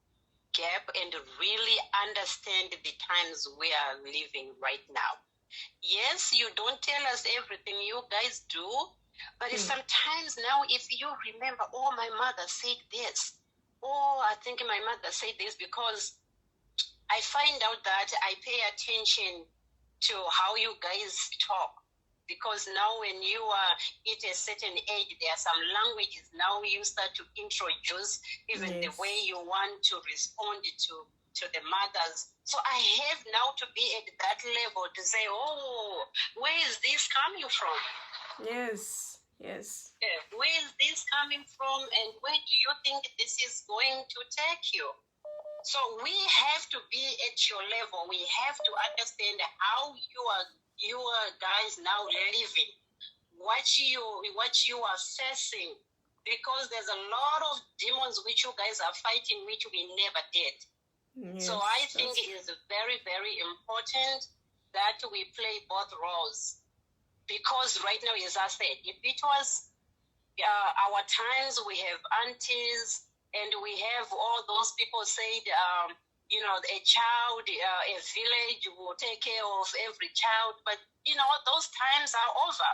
gap and really understand the times we are living right now. Yes, you don't tell us everything you guys do, but sometimes now if you remember, oh, my mother said this, oh, I think my mother said this, because I find out that I pay attention to how you guys talk. Because now when you are at a certain age, there are some languages now you start to introduce, even the way you want to respond to the mothers. So I have now to be at that level to say, oh, where is this coming from? Yes. Where is this coming from, and where do you think this is going to take you? So we have to be at your level. We have to understand how you are guys now living, what you are facing, because there's a lot of demons which you guys are fighting which we never did. So I think it is very, very important that we play both roles. Because right now, as I said, if it was our times, we have aunties and we have all those people said, a child, a village will take care of every child. But, those times are over.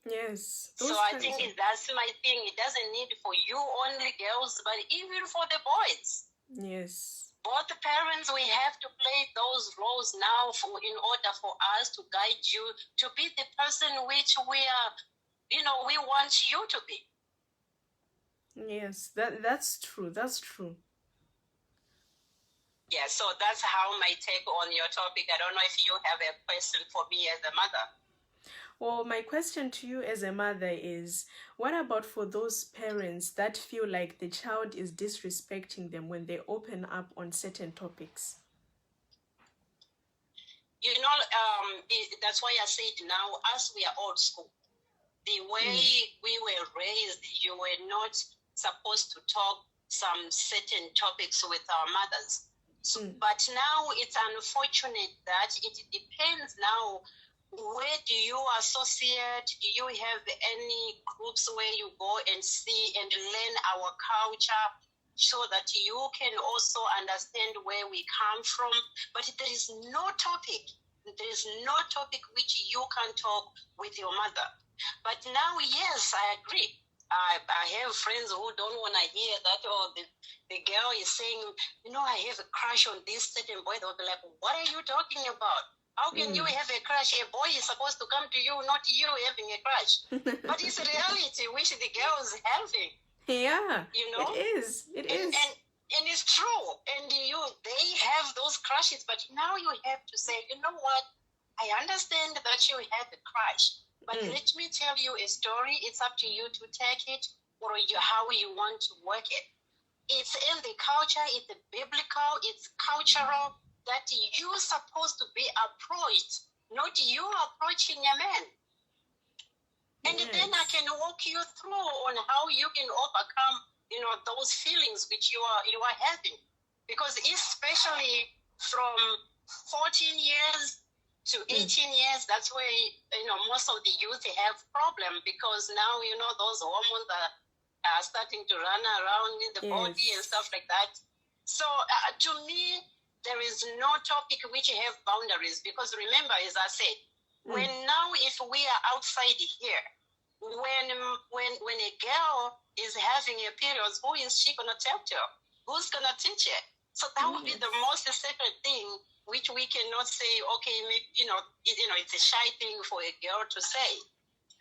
Yes. So I think that's my thing. It doesn't need for you only girls, but even for the boys. Yes. Both parents, we have to play those roles now in order for us to guide you to be the person which we are, we want you to be. Yes, that's true. That's true. Yeah, so that's how my take on your topic. I don't know if you have a question for me as a mother. Well, my question to you as a mother is, what about for those parents that feel like the child is disrespecting them when they open up on certain topics? That's why I said now, as we are old school, the way we were raised, you were not supposed to talk some certain topics with our mothers. So, but now it's unfortunate that it depends now, where do you associate? Do you have any groups where you go and see and learn our culture so that you can also understand where we come from? But there is no topic. There is no topic which you can talk with your mother. But now, yes, I agree. I have friends who don't want to hear that, or the girl is saying, I have a crush on this certain boy. They'll be like, what are you talking about? How can you have a crush? A boy is supposed to come to you, not you having a crush. But it's a reality which the girl is having. Yeah, it is. It is. And it's true. And they have those crushes, but now you have to say, you know what? I understand that you have a crush, but let me tell you a story. It's up to you to take it or how you want to work it. It's in the culture, it's biblical, it's cultural, that you're supposed to be approached, not you approaching a man. And then I can walk you through on how you can overcome, those feelings which you are having. Because especially from 14 years to 18 years, that's where, most of the youth have problem, because now, those hormones are starting to run around in the body and stuff like that. So to me, there is no topic which have boundaries, because remember, as I said, when now if we are outside here, when a girl is having a period, who is she going to tell to? Who's going to teach her? So that would be the most sacred thing, which we cannot say, okay, maybe, it's a shy thing for a girl to say.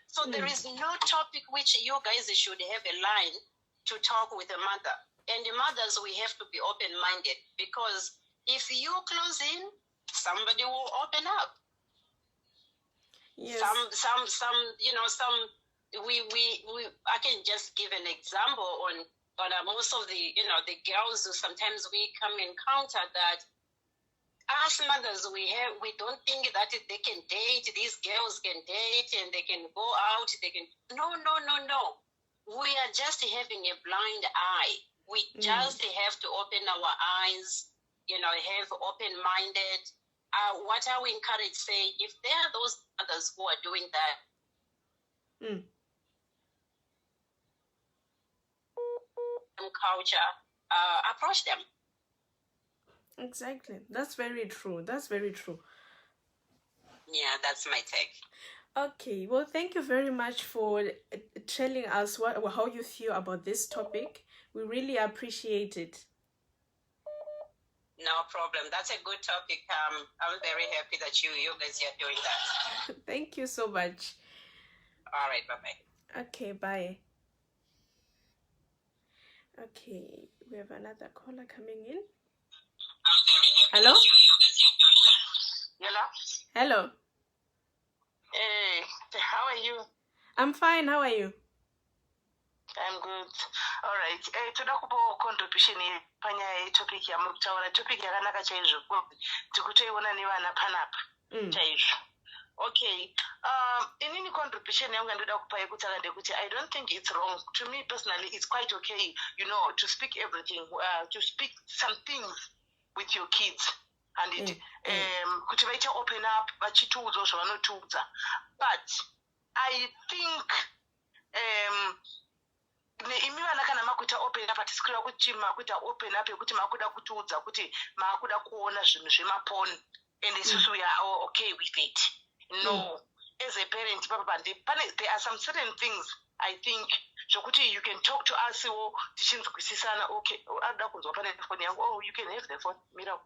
So there is no topic which you guys should have a line to talk with a mother. And the mothers, we have to be open-minded, because if you close in, somebody will open up. Yes. I can just give an example on most of the, the girls who sometimes we come encounter that as mothers, we don't think that they can date, these girls can date and they can go out, no. We are just having a blind eye. We just have to open our eyes, have open-minded. What I would encourage, say, if there are those others who are doing that, culture, approach them. Exactly. That's very true. Yeah, that's my take. Okay, well, thank you very much for telling us how you feel about this topic. We really appreciate it. No problem. That's a good topic. I'm very happy that you guys are doing that. Thank you so much. All right, bye-bye. Okay, bye. Okay, we have another caller coming in. Hello? Hello. Hey, how are you? I'm fine. How are you? I'm good. All right. Toda kupo contribution panya topic ya mukutaura topic yakanaka chaizvo tikutoiona nevana panapa chaizvo. Okay. Inini contribution yangu ndoda kupa yekutanga ndekuti I don't think it's wrong. To me personally, it's quite okay, to speak everything, to speak some things with your kids and it kuti vaite open up vachitiudza zvavanotiudza. But I think imi vana kana makuita open up hatisikureva kuti makuita open up yekuti makuda kutiudza kuti makuda kuona zvinhu zvemaponi and isusu we are okay with it. No. As a parent, there are some certain things I think zvokuti you can talk to us tichinzwisisana. Okay, ada kunzwa pane phone yangu. Oh, you can have the phone. Mira,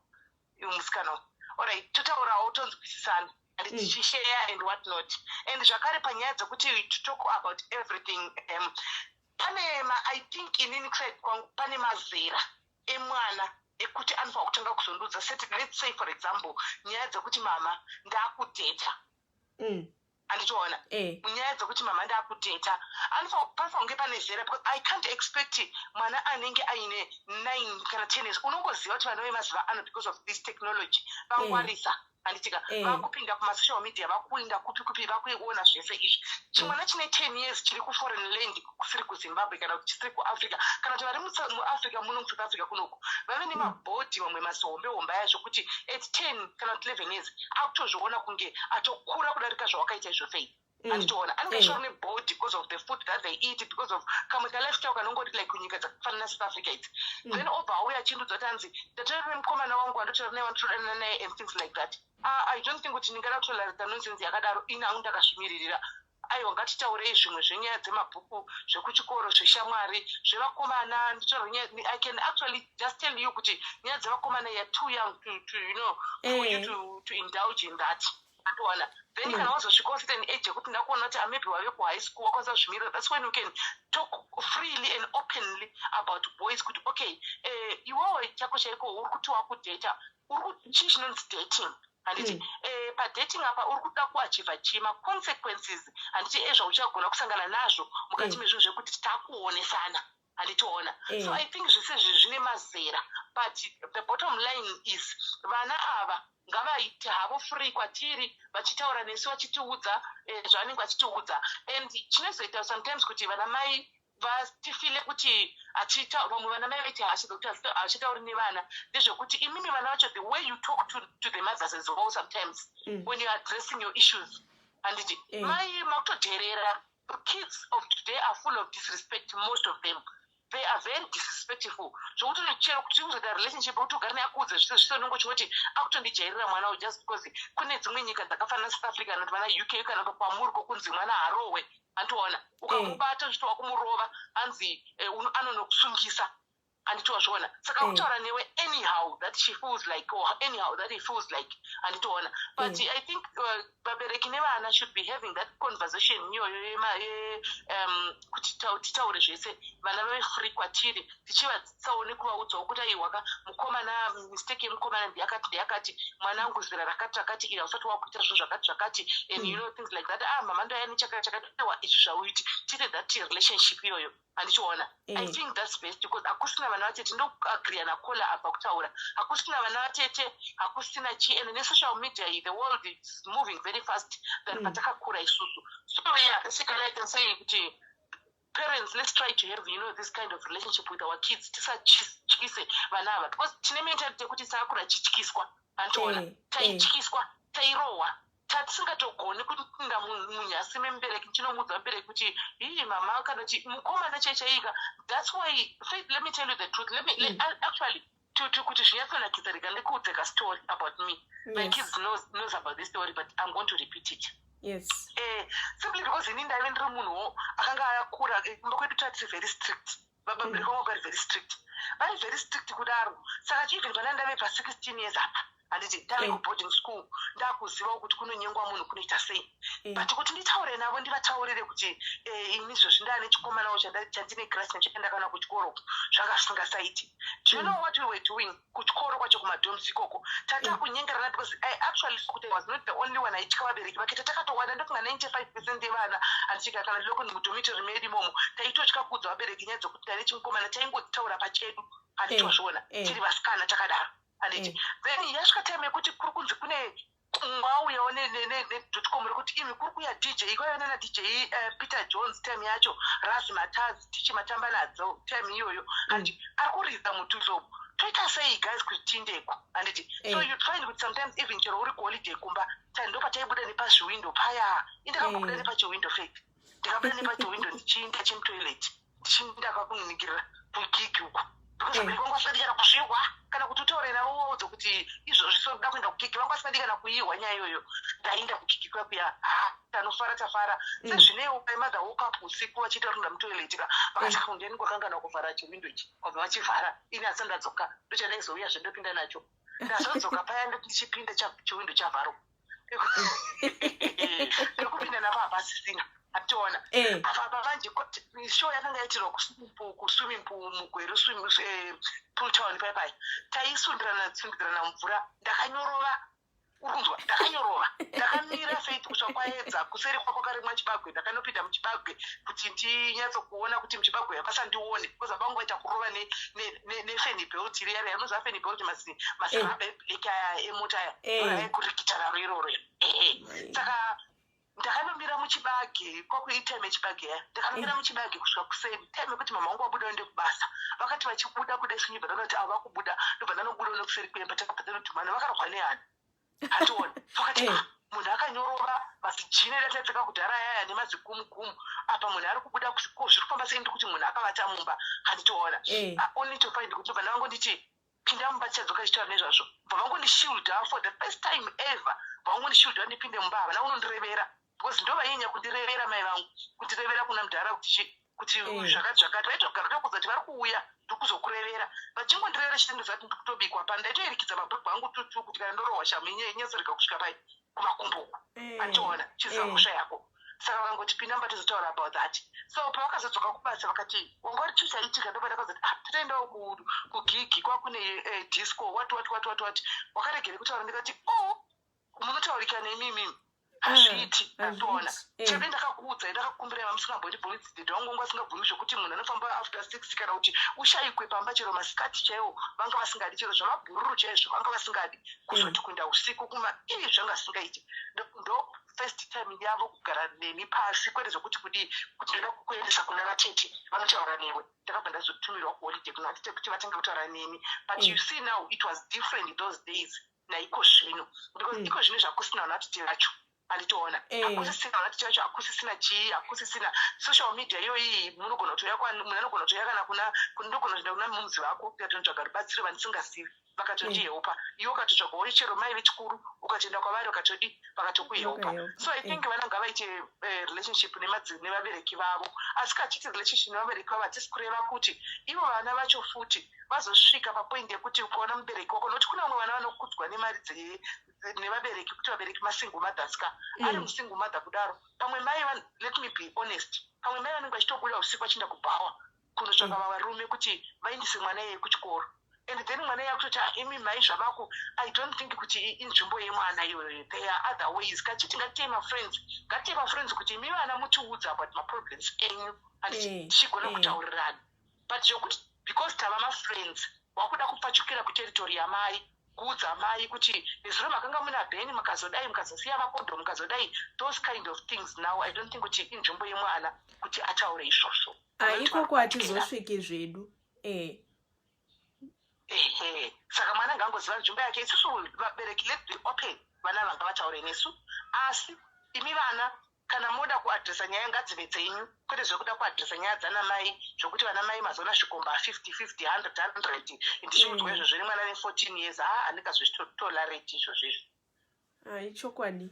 musikana. Alright, totaurawo tonzwisisana and tichishare and what not. And zvakare panyaya dzokuti to talk about everything. I think inini pane mazera emwana ekuti anofanira kutanga kuzondudza. Let's say for example, nyaya dzokuti mama ndakudheta. Anditoona nyaya dzokuti mama ndakudheta panofanira kunge pane zera, because I can't expect mwana anenge aine 9 kana 10 years. Unongoziva kuti vana vemazuva ano because of this technology vangwarisa handitika vakupinda kumasocial media vakuinda kupi vakuiona zvese izvi. Chimwana chine 10 years chiri kuforeign land kusiri kuzimbabwe kana kuti chisiri kuafrica kana kuti vari muafrica muno South Africa kunoku vave nemabhodhi mamwe mazihombe yazvo kuti at 10 kana 11 years akutozviona kunge atokura kudarika zvawakaita izvo fei. Anditoona anenge ashori nebhodhi because of the food that they eat, because of kamwe kalifestyle kanongoti like kunyika dzakafanana South Africa idzi. Then obva auya achindudza kuti hanzi ndatori nemukomana wangu andotori naye wandotodanana naye and things like that. I don't think kuti ndingada kutolarita nonsense yakadaro inangu ndakazvimiririra. Aiwa ngatitaurei zvimwe zvenyaya dzemabhuku zvekuchikoro zveshamwari zvevakomana. I can actually just tell you kuti nyaya dzevakomana you are too young to you know for you to indulge in that. Then kana wazosvika certain age yekuti ndakuona kuti maybe wave kuhigh school wakwanisa kuzvimirira, that's when you can talk freely and openly about boys kuti okay iwewe chako chaiko uri kuti wakudheta chii chinonzi dating handiti padating apa uri kuda kuachiva chii consequences handiti ezvauchagona kusangana nazvo mukati mezvinhu zvekuti takuonesana handitoona. So I think zvese zvine mazera, but the bottom line is vana ava ngavaite havo free kwatiri vachitaura nesu vachitiudza zvavanenge vachitiudza. And chinozoita sometimes kuti vana mai vatifile kuti vamwe vana mai vaiti hachitauri nevana ndezvekuti imimi vana vacho the way you talk to the mothers as well sometimes when you are addressing your issues handiti mai makutodherera. Kids of today are full of disrespect, most of them. They are very disrespectful. So chero kuti uzoda relationship kuti ugare neakudza zvese unongochoti akutondijairira mwana just because kune dzimwe nyika dzakafanana South Africa kana vana UK kana kwamuri kokunzi mwana harowe antoona ukakubata zvito wakumurova anzi anonokusungisa anditoona. Saka kutaura newe anyhow that she feels like or anyhow that he feels like anditoona. But I think vabereki nevana should be having that conversation iyoyo kuti titaure zvese vana vave free kwatiri tichivadzisawo nekuvaudzawo kuti aiwaka mukomana mistake yemukomana ndeyakati mwanangu zera rakati ira usati wakuita zvinhu zvakati and you know things like that. Mama ndoyani chakati ewa izvi zvauiti tite that relationship iyoyo anditoona. I think that's best because hakusina vana vatete ndokuagria nakola abva kutaura hakusina vana vatete hakusina chi and nesocial media the world is moving very fast than patakakura isusu. So yeah, basically I can say kuti parents, let's try to have this kind of relationship with our kids. Tisatyise vana ava because tine mentality yekuti sakura chityiswa antoona taityiswa tairohwa tisingatogoni kupinda munyasi memubereki ndinomuudza mubereki kuti ii mama kana kuti mukomana chaichaika. That's why Faith, let me tell you the truth. Actually kuti zvinyatsonakidza rega ndikuudze ka story about me. My kids knows about this story but I'm going to repeat it. Yes. Simply because inini ndaive ndiri munhu akanga akura kumba kwedu tati very strict. Vabereki vangu vari very strict. Vari very strict kudaro. Saka even kana ndave pa 16 years apa handiti ndave kuboarding school ndakuzivawo kuti kunonyengwa munhu kunoita sei. But kuti nditaure navo ndivataurire kuti inizvo zvindane chikomanawo chandine grasi nachakandakana kuchikoro zvakasingasaiti. Do you know what we were doing kuchikoro kwacho kumadhoms ikoko? Tata kunyengerana because I actually thought I was not the only one aitya vabereki vake tatakatowanda ndokunga 95% yevana handisvika kana loko nimudhomitory medu imomo taitotya kuudza vabereki nyaya dzokuti ndane chimukomana taingotaura pachedu handitozviona tiri vasikana takadaro. Then yasvika time yekuti kuri kunzi kune mwauyawo nedotcom rekuti imi kuri kuya DJ ikauyawo nana DJ Peter Jones time yacho Razi Matazi tichimatamba nadzo time iyoyo handi ari kuridza mutuzo toita sei guys kuti tiindeko handiti so you find kuti sometimes even chero uri kuholiday kumba ndo pataibuda nepazviwindo paya indakambobuda nepachiwindo fake ndikabuda nepachiwindo ndichiinda chemutoilet ndichiinda kakuningirira kugigi uko because vabereki vangu vasingadikana kuzviwa kana kuti utaure navo woudza kuti izvozvi soda kuenda kugigi vangu vasingadikana kuiwa nyaya iyoyo ndainda kugigi kwakuya tanofara tafara sezvineiwo mother woke up usiku vachiita runda mutoilet vakati ndeni kwakangana kuvhara chiwindo ichi kwabva vachivhara ini asi ndadzoka ndochadaizouya zvendopinda nacho ndazodzoka paya ndichipinda chiwindo chavharo ndokupinda napo hapasisina ationa apa manje show yakanga yaitirwa kuswimming pool mugweru pool town paipai taisundirana mvura ndakanyorova urunzwa ndakanyorova ndakamira faith kusva kwaedza kuseri kwako karimwa chibagwe ndakanopinda muchibagwe kuti ndinyatsokuona kuti muchibagwe yakasandione because vangu vaita kurova nefeni belt riyari anoziva feni belt masiraba eka emota aya aikurikitana roiroro saka ndakanomira muchibage kwakuitime yechibage ya ndakanomira muchibage kusvika kuseni time yekuti mama wangu wabuda ende kubasa vakati vachibuda kuda sinyibva ndanoti ava kubuda ndobva ndanobuda nekuseri kwemba takabva notumana vakarwa nehana hationa vakati munhu akanyorova mazijini ratatseka kudhara yaya nemazigumugumu apa munhu ari kubuda kusikoo zviri kufamba sei ndikuti munhu akavata mumba handitoona only to find kuti ndobva ndavangu nditi pinda mumba tichadzoka tichitaura nezvazvo bva vangu ndishieldwa for the first time ever bva vangu ndishieldwa ndipinde mumba havana unondirevera because ndovainyanya kundirevera mai vangu kundirevera kuna mudhara kuti zvakati vaitwa kugara ndokuza kuti vari kuuya ndikuzokurevera vachingondirevera chitenge zvati ndikutobikwa pa ndaitoirikidza mabhuku angu tutu kuti kana ndorohwa shaminyenyezorega kusvika pai kumakumbo ationa chiziva kusha yako saka vangoti pinda mba tizotaura about that so pavakazodzoka kubasa vakati wangori chichaitika ndopa ndakazoti totoendawo kugigi kwakune disco wati wakaregere kutaura ndikati munotaurika nemimimi hazviiti atoona chebe ndakakuudza ndakakumbira vamusingambondibvumidzi dhedha wangu wangu asingabvumi zvokuti munhu anofamba after 6 kana kuti ushayikwe pamba chero masikati chaiwo vanga vasingadi chero zvamabhururu chaizvo vanga vasingadi kuzoti kuenda usiku ii zvanga asingaiti ndo first time yavo kugara nemi pasi kwete zvokuti kuti ndoda kukuendesa kuna vatete vanotaura newe ndakabva ndazotumirwa kuholiday kuna vatete kuti vatange kutaura nemi but you see now it was different those days naiko zvino because iko zvino zvakusina vanatete vacho anditoona hakusisina vanatete vacho hakusisina chii hakusisina social media iyoyi munhu anogona kutoya kana ndogona kuenda kuna mumzi vako ukatotsvaga rubatsiro vandisingazivi vakatotiheopa iwe ukatotsvaga uri chero mai vechikuru ukatoenda kwavari vakatodi vakatokuheopa so I think vana ngavaite relationship nevabereki vavo asi kachiti relationship nevabereki vavo hatisi kureva kuti ivo vana vacho futi vazosvika papoindi yekuti ukaona mubereki wako nokuti kuna vamwe vana vanokudzwa nemari nevabereki kuti vabereki masingle mothers ka ari musingle mother kudaro pamwe mai let me be honest pamwe mai vanenge vachitobuda usiku vachienda kubhawa kunotsvaka varume kuti vaindise mwana iye kuchikoro and then mwana iye akutoti imi mai zvavako I don't think kuti inzvimbo yemwana iyoyo there are other ways kachiti ngatitei mafriends kuti imi vana mutiudza about maproblems enyu and tichigona kutaurirana but zvokuti because tava mafriends wakuda kupfachukira kuteritori yamai kuudza mai kuti nezuro makanga muna bheni mukazodai mukazosiya makondo mukazodai those kind of things now I don't think kuti inzvimbo yemwana kuti ataure izvozvo ikoko hatizosviki zvedu saka mwana ngangoziva nzvimbo yake isusu vabereki let be open vana vanga vataure nesu asi imi vana kana moda kuadresa nyaya ngadzive dzenyu kwete zvekuda kuadresa nyaya dzana mai zvokuti vana mai mazoona zvikomba 50 100 ndichiudzwa izvo zviri mwana ne14 years handingazvitolareti izvozvizvo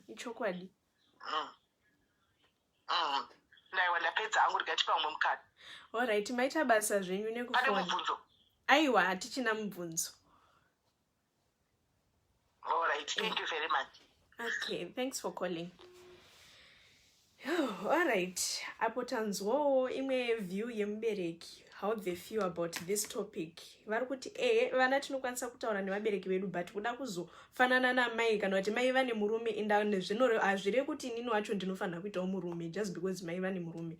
ichokwadi naiwa ndapedza hangu rigatipa umwe mukana alright maita basa zvenyu nekufona pane mubvunzo aiwa hatichina mubvunzo alright thank you very much okay thanks for calling alright apo tanzwawo imwe view yemubereki how they feel about this topic vari kuti vana tinokwanisa kutaura nevabereki vedu but kuda kuzofanana namai kana kuti mai vane murume indazvino hazvire kuti inini wacho ndinofanira kuitawo murume just because mai vane murume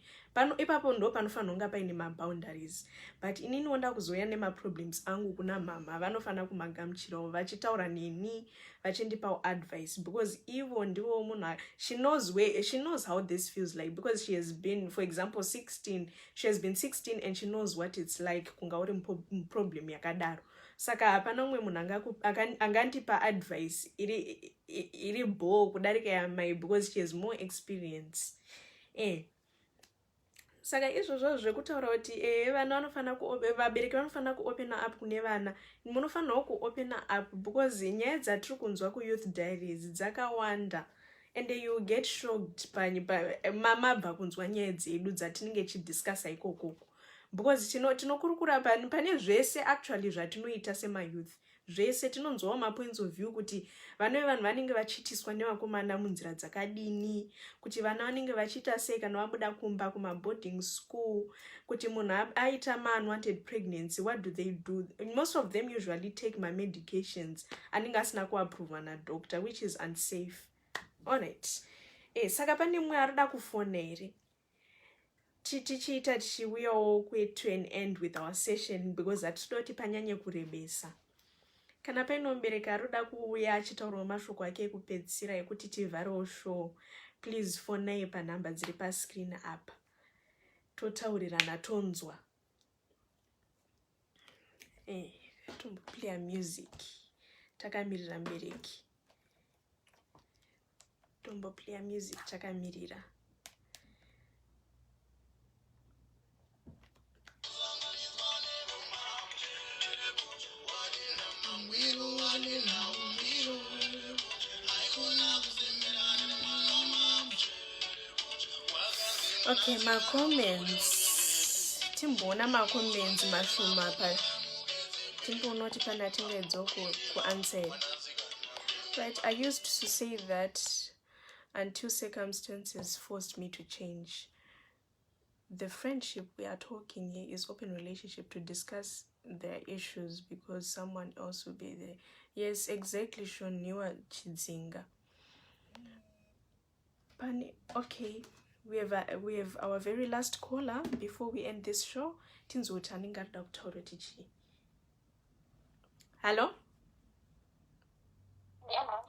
ipapo ndo panofanira kunga paine maboundaries but inini wonda kuzoya nemaproblems angu kuna mama vanofanira kumagamuchirawo vachitaura neni vachindipawo advice because ivo ndivo munhu she knows how this feels like because she has been for example 16 and she knows knows what it's like kunga uri problem yakadaro. Saka hapana umwe munhu angandipa advice iri bore kudarika yamai because she has more experience. Saka izvozvo zvekutaura kuti vana vanofana vabereki vanofana kuopena up kune vana, munofanirawo kuopena up because nyaya dzatiri kunzwa kuYouth Diaries dzakawanda, and you get shocked mabva kunzwa nyaya dzedu dzatinenge chidiscussa ikoko, because tinokurukura pane zvese actually zvatinoita semayouth. Zvese tinonzwawo mapoints of view kuti vana vevanhu vanenge vachiitiswa nevakomana munzira dzakadini, kuti vana vanenge vachiita sei kana vabuda kumba kumaboarding school, kuti munhu aita ma-unwanted pregnancy, what do they do? Most of them usually take ma-medications anenge asina kuapprova nadoctor, which is unsafe. Alright. Saka pane mumwe arida kufona here. Tichiita tichiuyawo to an end with our session because hatidoti panyanye kurebesa. Kana paino mubereki arida kuuya achitaurawo mashoko ake ekupedzisira ekuti tivharewo show, please fonai panhamba dziri pascreen apa. Totaurirana tonzwa. Tomboplaya music. Takamirira mubereki. Tomboplaya music takamirira. Okay, my comments. Timbona ma comments mashuma pa. Timbona kuti pana tingedzo ku answer. Right, I used to say that until circumstances forced me to change. The friendship we are talking here is open relationship to discuss their issues because someone else will be there. Yes, exactly, Shoniwa Chidzinga. Okay, we have our very last caller before we end this show. Tinzo taninga Dr. Tichi. Hello? Hello.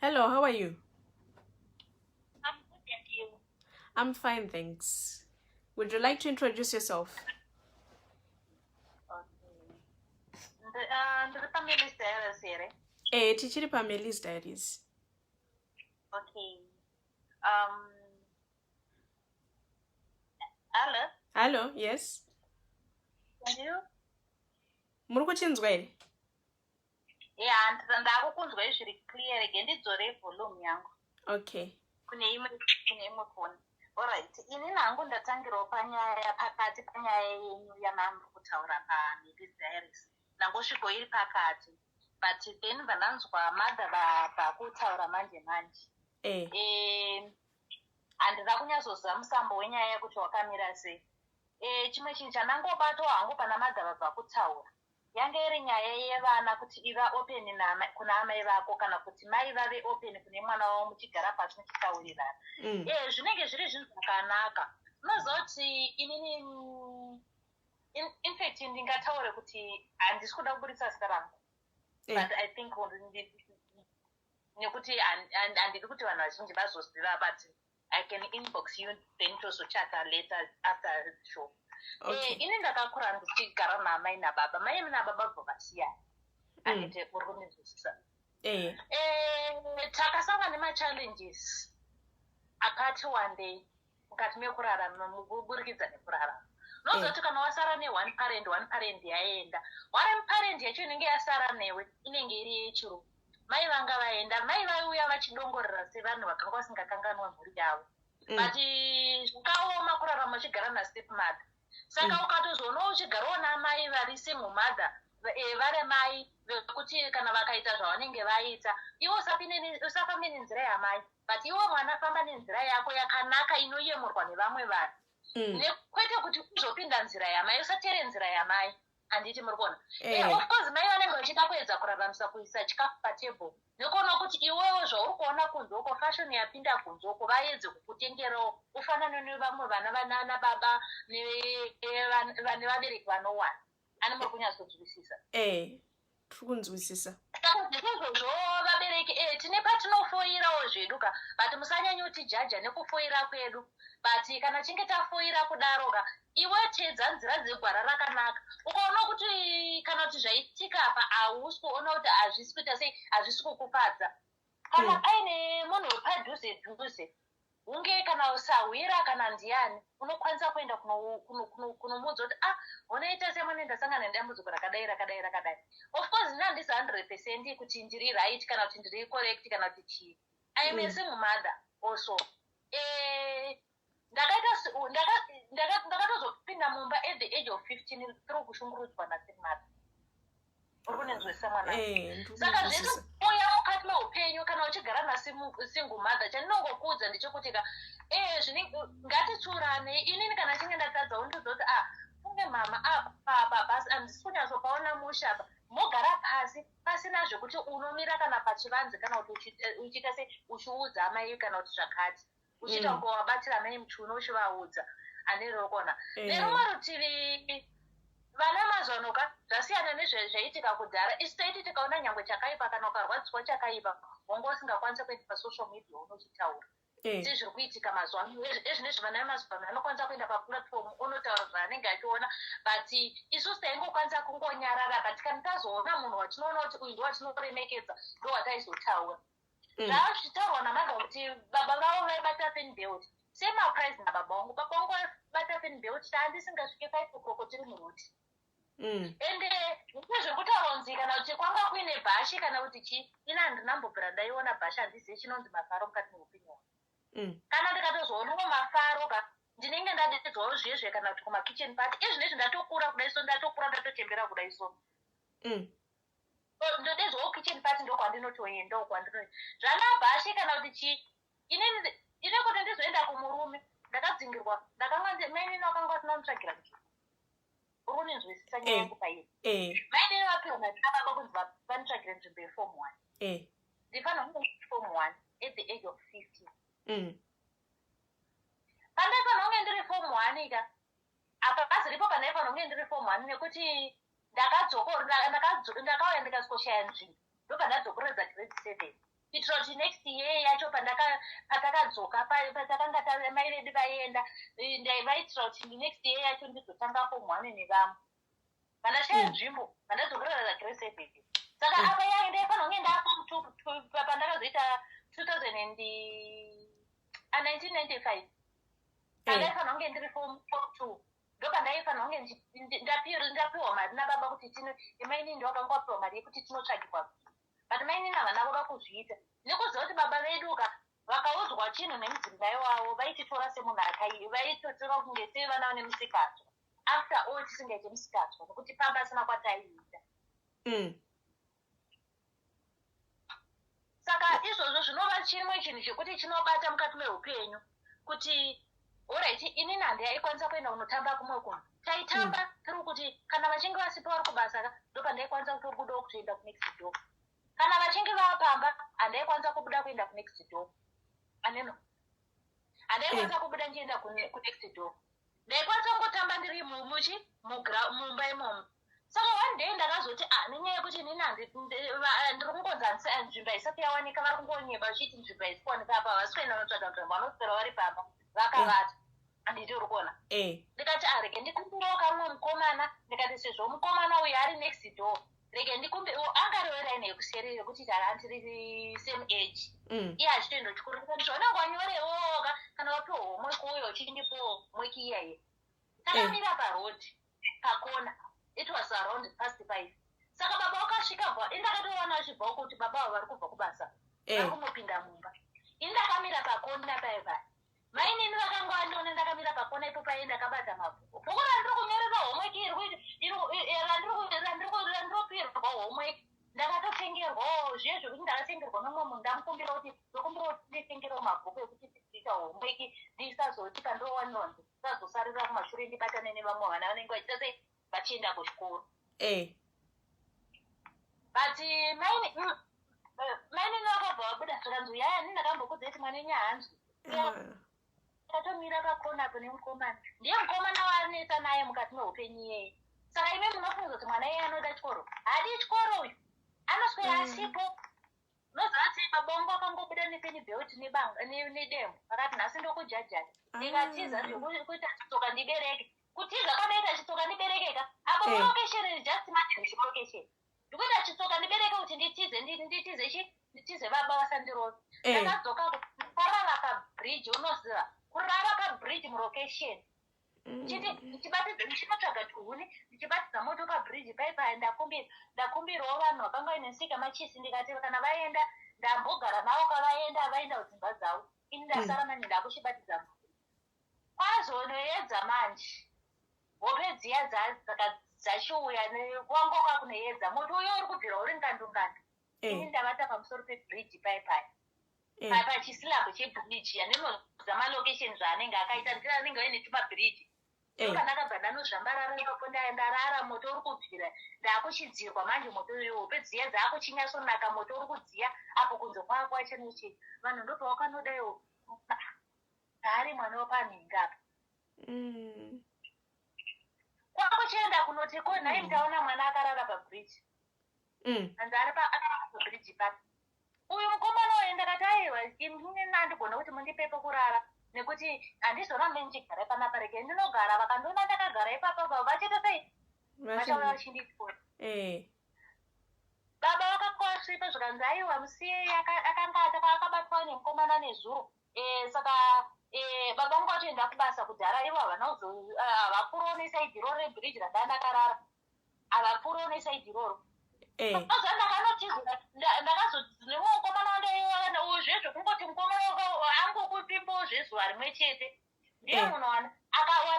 Hello, how are you? I'm good, and you? I'm fine, thanks. Would you like to introduce yourself? Okay. The Family's Diaries here. Tichiri Family's Diaries. Okay. Hello? Hello, yes. And you? Murukuchinzwa here? Yeah, ndakukunzwa zviri clear again. Ndidzore volume yangu. Okay. Kune imwe phone. Alright, ini nangu ndatangirawo pakati panyaya yenyu yamamuri kutaura paMilly's Diaries. Nangosviko iri pakati. But then vananzwa madha pakutaura manje. Handina kunyatsoziva musambo wenyaya yekuti wakamira sei. Chimwe chinhu chanangobatawo hangu pana madha vabva kutaura. Yange iri nyaya yevana kuti iva open kuna amai vako kana kuti mai vave open kune mwana wavo muchigara pasi muchitaurirana. Zvinenge zviri zvinhu zvakanaka. Unozoti inini in fact ndingataure kuti handisi kuda kuburitsa zita rangu. But I think nekuti handidi kuti vanhu vazhinji vazoziva, but I can inbox you then tozochata later after the show. Okay. Ini ndakakura ndichigara namai nababa. Mai nababa vakasiyana. Andite uri kunizwisisa. Takasangana nema-challenges akati one day mukati mekurarama mukuburikidza nekurarama. Unozoti kana wasara ne-one parent yaenda. One parent yacho inenge yasara newe inenge iri yechirume. Mai vanga vaenda, mai vaiuya vachidongorera sevanhu vakanga vasingakanganwa mhuri yavo. But zvakaoma kurarama uchigara na-stepmother. Saka ukatozoonawo uchigarawo namai vari single mother, vari mai vekuti kana vakaita zvavanenge vaita, iwo usafambe nenzira yamai, but iwo mwana famba nenzira yako yakanaka inoyemurwa nevamwe vanhu. Kwete kuti uzopinda nzira yamai, usateere nzira yamai. Handiti muri kuona. Of course mai vanenge vachida kuedza kuraramisa kuisa chikafu patable. Nekuona kuti iwewo zvauri kuona kunze uko fashion yapinda kunze uko vaedze kukutengerawo ufanane nevamwe vana vanana baba nevane vabereki vanowana. Ani muri kunyatsonzwisisa. Kunzwisisa. Saka ndizvo vabereki tine patinofoirawo zvedu ka but musanyanya kuti jaja nekufoira kwedu but kana chinge tafoira kudaro ka iwe tedza nzira dzegwara rakanaka ukaona kuti kana kuti zvaitika apa hausi kuona kuti hazvisi kuita sei hazvisi kukufadza kana paine munhu wepadhuze dhuze unge kana usahwira kana ndiani unokwanisa kuenda kunomudza kuti unoita semune ndasangana nedambudziko rakadai. Of course handisi 100% kuti ndiri right kana kuti ndiri correct kana kuti chii. I am a single mother also. Ndakatozopinda mumba at the age of 15 through kushungurudzwa nasingle mother. Urunenzwisa mwana. Saka zvese uya mukati meupenyu kana uchigara nasingle mother chandinongokuudza ndechekuti ngatitsurane inini kana chinge ndatadza undizoti kunge mama apa basi handisi kunyatsopaona musha apa mogara pasi pasina zvekuti unomira kana pachivanze kana kuti uchiita sei uchiudza amai kana kuti zvakati uchiita kungowabatira amai muchiuno uchivaudza ane rokona nerumwe rutivi vana mazvanoka zvasiyana nezvaitika kudhara isi taiti tikaona nyangwe chakaipa kana ukarwadziswa chakaipa wanga usingakwanisa kuenda pasocial media unochitaura zviri kuitika mazuva ano ezvinezvi vana vemazuva ano anokwanisa kuenda paplatform unotaura zvaanenge achiona but isusu taingokwanisa kungonyarara but kana tazoona munhu watinoona kuti uyu ndowatinoremekedza ndowataizotaura zvava zvichitaurwa namadha kuti baba vavo vaibata penbelt semaprize nababa vangu baba vangu vaibata penbelt taandisingasvike 5 o'clock tiri muruti ende nezvekutaura kunzi kana kuti kwanga kuine bhashi kana kuti chii ina handinambobvira ndaiona bhashi handizive chinonzi mafaro mukati meupenyu kana ndikatozoonao mafaro ka ndinenge ndadedzwawo zvezve kana kuti kumakitchen party ezvinezvi ndatokura kudai so ndatokura ndatotembera kudai so ndodedzwawo kitchen party ndokwandinotoenda kwandino zvanabhashi kana kuti chii ine kuti ndizoenda kumurume ndakadzingirwa ndakanga mainini wakanga tinomutsvagira kuti urunenzwisisa nyangu pairi mainini vapiwa naababa kunzi vanitsvagire nzvimbo yeform 1 ndifanira kunge form 1 at the age of 15 pandaifanira kunge ndiri form 1 ka apa paziripo pandaifanira kunge ndiri form 1 nekuti ndakauya ndikaskoshaya nzvimbo ndopandadzokoredza grade 7 kuitira kuti next year yacho patakadzoka patakanga mairedi vaenda vaitira kuti next year yacho ndizotanga form 1 nevamwe pandashaya nzvimbo pandadzokoredza grade 7 saka apa yange ndaifanira kunge ndaform 2 pandakazoita 1995 pandaifanira kunge ndiri form 2 ndopandaifanira kunge ndapiwa mari nababa kuti maini ndowakanga wapiwa mari yekuti tinotsvagirwa but mainini havana kuda kuzviita nekuziva kuti baba vedu ka vakaudzwa chinhu nemudzimbai wavo vaititora semunhu akaivi vaitotora kunge sevana vane musikazwa after all tisingaite musikazwa nekuti pamba asina kwataiita saka izvozvo zvinova chimwe chinhu chekuti chinobata mukati meupenyu kuti oright inini handaikwanisa kuenda kunotamba kumwe kunhu taitamba tiri kuti kana vachinge vasipa vari kubasa ka ndopandaikwanisa kutobudawo kutoenda kunext door kana vachinge vapamba handaikwanisa kubuda kuenda kunext door aneno handaikwanisa kubuda ndienda kunext door ndaikwanisa kungotamba ndiri mumba imomo saka one day ndakazoti nenyaya yekuti nini ndiri kungonzi nzvimbo haisati yawanika vari kungonyeba vachiti nzvimbo haisi kuwanika apa havasi kuenda notsvaga nzvimbo vanoswera vari pamba vakavata handiti uri kuona ndikati rege ndikumbirawo kamwe mukomana ndikati sezvo mukomana uyu ari next door rege ndikumbirewo angareweraine yekuseri yekuti tiri same age iye achitoenda chikuru ndikati zvaunenge wanyorewoka kana wapiwa homework uyo uchindipo homework iyaye takamira parodi pakona it was around 5:30 saka baba wakasvika indakatoona achibva kuti baba avo vari kubva kubasa vari kumupinda mumba ini ndakamira pakona paipai mainini vakanga vandione ndakamira pakona ipo pai ndakabata mabhuku bhuku randiri kunyorerwa homework randiropirwa homework ndakatotengerwawo zviye zvokuti ndakatengerwa nomwe munhu ndamukumbira kuti ndokumbira kuti nditengerewo mabhuku ekuti tiita homework ndisazoti kandowanirwa ndisazosarira kumashure ndibatane nevamwe vana vanenge vachiita sei vachienda kuchikoro but mainini vakabva vabuda zvakanzi yaya ndini ndakambokudza kuti mwana nyahanzwi tatomira pakona apo nemukomana ndiye mukomana waanetsa naye mukati meupenyu iyeye saka ime munofunga kuti mwana iye anoda chikoro hadi chikoro uyu anoswera asipo nozati mabongo akangobuda nepenibheuti nedemo akati nhasi ndokujajaja ndikatiza zvekuita chitsoka ndibereke kutiza kwanoita chitsoka ndiberekeka apo mulokesheni just imagine mulokesheni ndikuita chitsoka ndibereke kuti nditize baba vasandiroza ndakadzoka kurara pabridge unoziva kurara pabridge mulokesheni ndichinotsvaga tuhuni ndichibatidza moto pabridge paipai ndakumbirawo vanhu vakanga vaine sika machisi ndikati kana vaenda ndambogara navo kavaenda vaenda kudzimba dzavo ini ndasara mani ndakuchibatidza moto kwazonoedza manje hope dziya dzachiuya kuwangoka kunoedza moto uyo uri kubvira uri ngandunganda ini ndavata pamusoro pebridge paipai pachisilabhu chebridge yaninoza malokesheni zvaanenge akaita ndira anenge vaine tumabridge ndakabva ndanozvambarara ipapo ndarara moto uri kubvira ndakuchidzirwa manje moto uyo hope dziya dzakuchinyasonaka moto uri kudziya apo kunze kwako achanochii vanhu ndopavakanodayo hari mwana wapanhinga apa kwakuchienda kunoti ko nhai ndaona mwana akarara pabridge hanzi akarara pabridge papo uyu mukomana uyu ndakati aiwa inini andigona kuti mundipepe kurara nekuti handizorambe ndichigara panapa rege ndinogara vakandiona ndakagara ipapo vachita sei vachaura vachindipfuura baba vakakwasvipa zvikanzi aiwa musiye akanga akabatwa nemukomana nezuro saka baba vangu vatoenda kubasa kudhara ivo havapfuurawo nesaidhi roro rebridge randa ndakarara havapfuurawo nesaidhi roro oza ndakanotizira ndakazonimwe mukomana wandaiwana uzvezvo kungoti mukomana angokupimbawo zvezuva rimwe chete ndiye munowana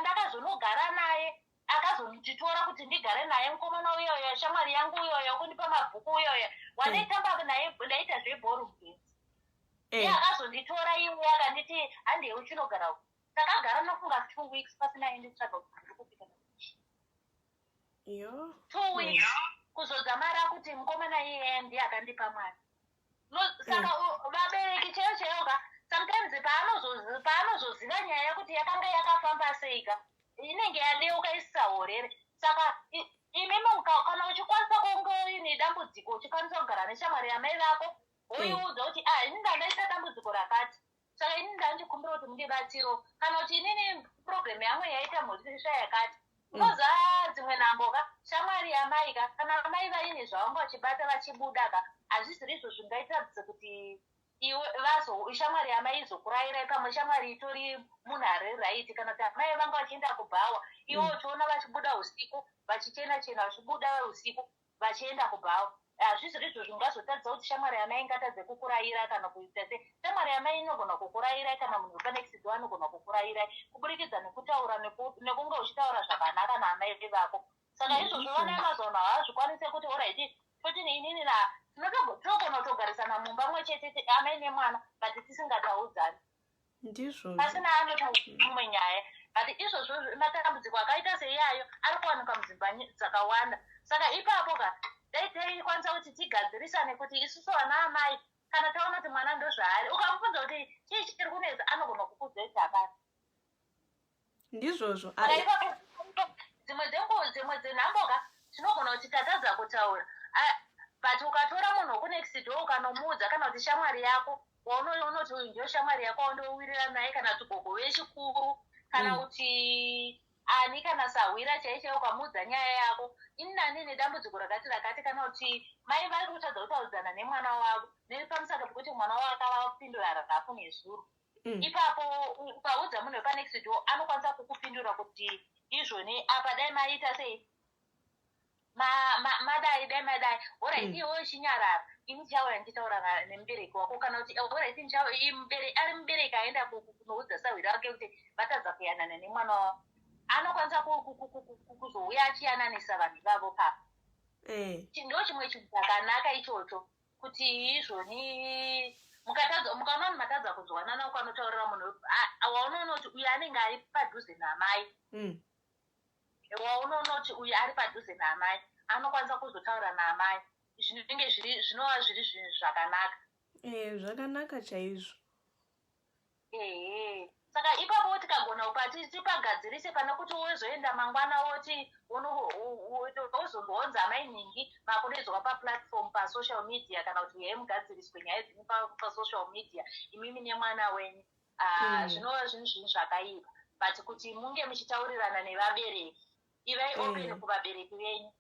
ndakazonogara naye akazonditora kuti ndigare naye mukomana uyoyo shamwari yangu uyoyo kundipa mabhuku uyoyo wandaitamba naye ndaita zvebhoru mugezi iye akazonditora iwe akanditi handei uchinogara uku takagara nofunga 2 weeks pasina enditsvaga kuti ndiri kupika nakuchi 2 weeks kuzodzamara kuti mukomana iye ndiye akandipa mwana saka vabereki chaiyo chaiyoka sometimes paanozoziva nyaya yekuti yakanga yakafamba seika inenge yadeuka isisahorere saka imimi kana uchikwanisa kunge uine dambudziko uchikwanisa kugara neshamwari yamai vako woiudza kuti ini ndandaita dambudziko rakati saka ini ndanjikumbira kuti mundibatsiro kana kuti inini program yangu yaita mhosva yakati unoza dzimwe namboka shamwari yamaika kana amai vaine zvavanga vachibata vachibudaka hazvisiri izvo zvingaitiradza kuti shamwari yamai izokurayirai pamwe shamwari itori munhu ari raiti kana kuti amai vanga vachienda kubhawa iwo uchiona vachibuda usiku vachichena vachibuda usiku vachienda kubhawa hazvisiri izvo zvingazotadza kuti shamwari yamai ingatadze kukurayirai kana kuita se shamwari yamai inogona kukurayirai kana munhu wepanexid anogona kukurayirai kuburikidza nekutaura nekunge uchitaura zvakanaka naamai vako saka izvozvo vana vemazuva havazvikwanise kuti oraiti toti neinini tinogona kutogarisana mumba mwe chete amai nemwana but tisingataudzani ndizvo pasina anotaumwe nyaya but izvozvo matambudziko akaita seiyayo ari kuwanika mudzimba dzakawanda saka ipapo dai taikwanisa kuti tigadzirisane kuti isusu vana amai kana taona kuti mwana ndozvaari ukamubvunza kuti chii chiri kunetsa anogona kukudza kuti hapana ndizvozvo dzimwe dzenhamboka tinogona kuti tatadza kutaura but ukatora munhu wekunexidwo ukanomuudza kana kuti shamwari yako waunoti uyu ndio shamwari yako waundowirira naye kana kuti gogo vechikuru kana kuti ani kana sahwira chaichaiyo ukamuudza nyaya yako inani nedambudziko rakati kana kuti mai vari kutadza kutaudzana nemwana wavo nepamusaka pekuti mwana wavo akavapindura rarafu nezuro ipapo ukaudza munhu wepanexidwo anokwanisa kukupindura kuti izvoni apa dai maita sei madai dai madai oraiti iwewo chinyarara ini chauya ndichitaura nemubereki wako kana kuti oraiti ari mubereki aenda kunoudza sahwira wake kuti vatadza kuyanana nemwana wavo anokwanisa kuzouya achiyananisa vanhu vavo papa ndo chimwe chinhu chakanaka ichocho kuti izvoni mukaona munhu matadza kuzwanana ukanotaurira munhu waunoona kuti uyu anenge ari padhuze namai waunoona kuti uyu ari padhuze namai anokwanisa kuzotaura naamai zvinova zviri zvinhu zvakanaka zvakanaka chaizvo saka ipapo tikagona upati tipagadzirise pana kuti wozoenda mangwana woti wozongoonza mainingi makudedzwa paplatform pasocial media kana kuti mugadziriswe nyaya dzine pasocial media imimi nemwana wenyu zvinova zvinhu zvakaipa but kuti munge muchitaurirana nevabereki ivai open kuvabereki venyu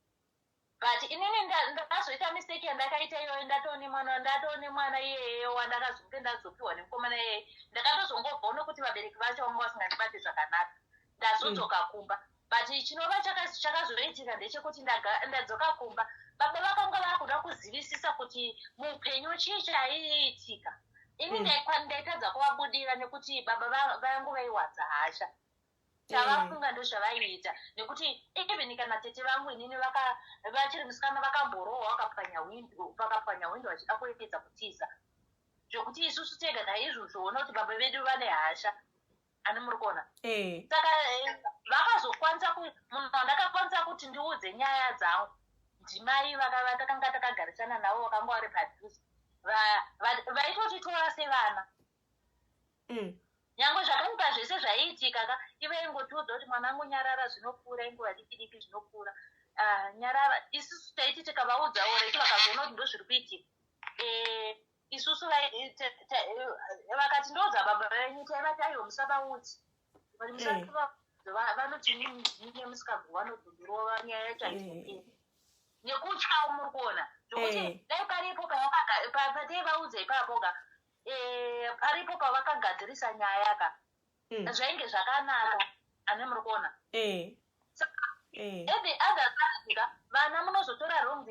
but inini ndazoita mistake yandakaita iyoyo ndatone mwana iyeyo wandakazonge ndazopiwa nemukomana iyeye ndakatozongobva nokuti vabereki vacho vanga vasingandibate zvakanaka ndazodzoka kumba but chinova chakazoitika ndechekuti ndadzoka kumba baba vakanga vakuda kuzivisisa kuti muupenyu chii chaiitika ini ndaitadza kuvabudira nekuti baba vangu vaiwadza hasha chavafunga ndozvavaiita nekuti even kana tete vangu inini vachiri musikana vakamborohwa vakapwanya windo vachida kuedza kutiza zvokuti isusu tega naizvozvoona kuti baba vedu vane hasha ani muri kuona saka vakazokwanisa munhu wandakakwanisa kuti ndiudze nyaya dzangu ndimai vatakanga takagarisana navo vakanga vari padhuze vaitotitora sevana nyange zvakaipa zvese zvaiitika ka ive ingotiudza kuti mwanangu nyarara zvinopfuura inguva diki zvinopfuura nyarara isusu taiti tikavaudzawo reki vakazoona kuti ndo zviri kuitika isusu vakati ndoudza baba venyu taivati aiwo musavaudzi vanoti nine musikagova nodhundurova nyaya yacho aizoii nekutyawo muri kuona zvokuti dai paripo pataivaudza ipapoga paripo pavakagadzirisa nyaya ka zvainge zvakanaka ane muri kuona at the other side vana munozotora wrong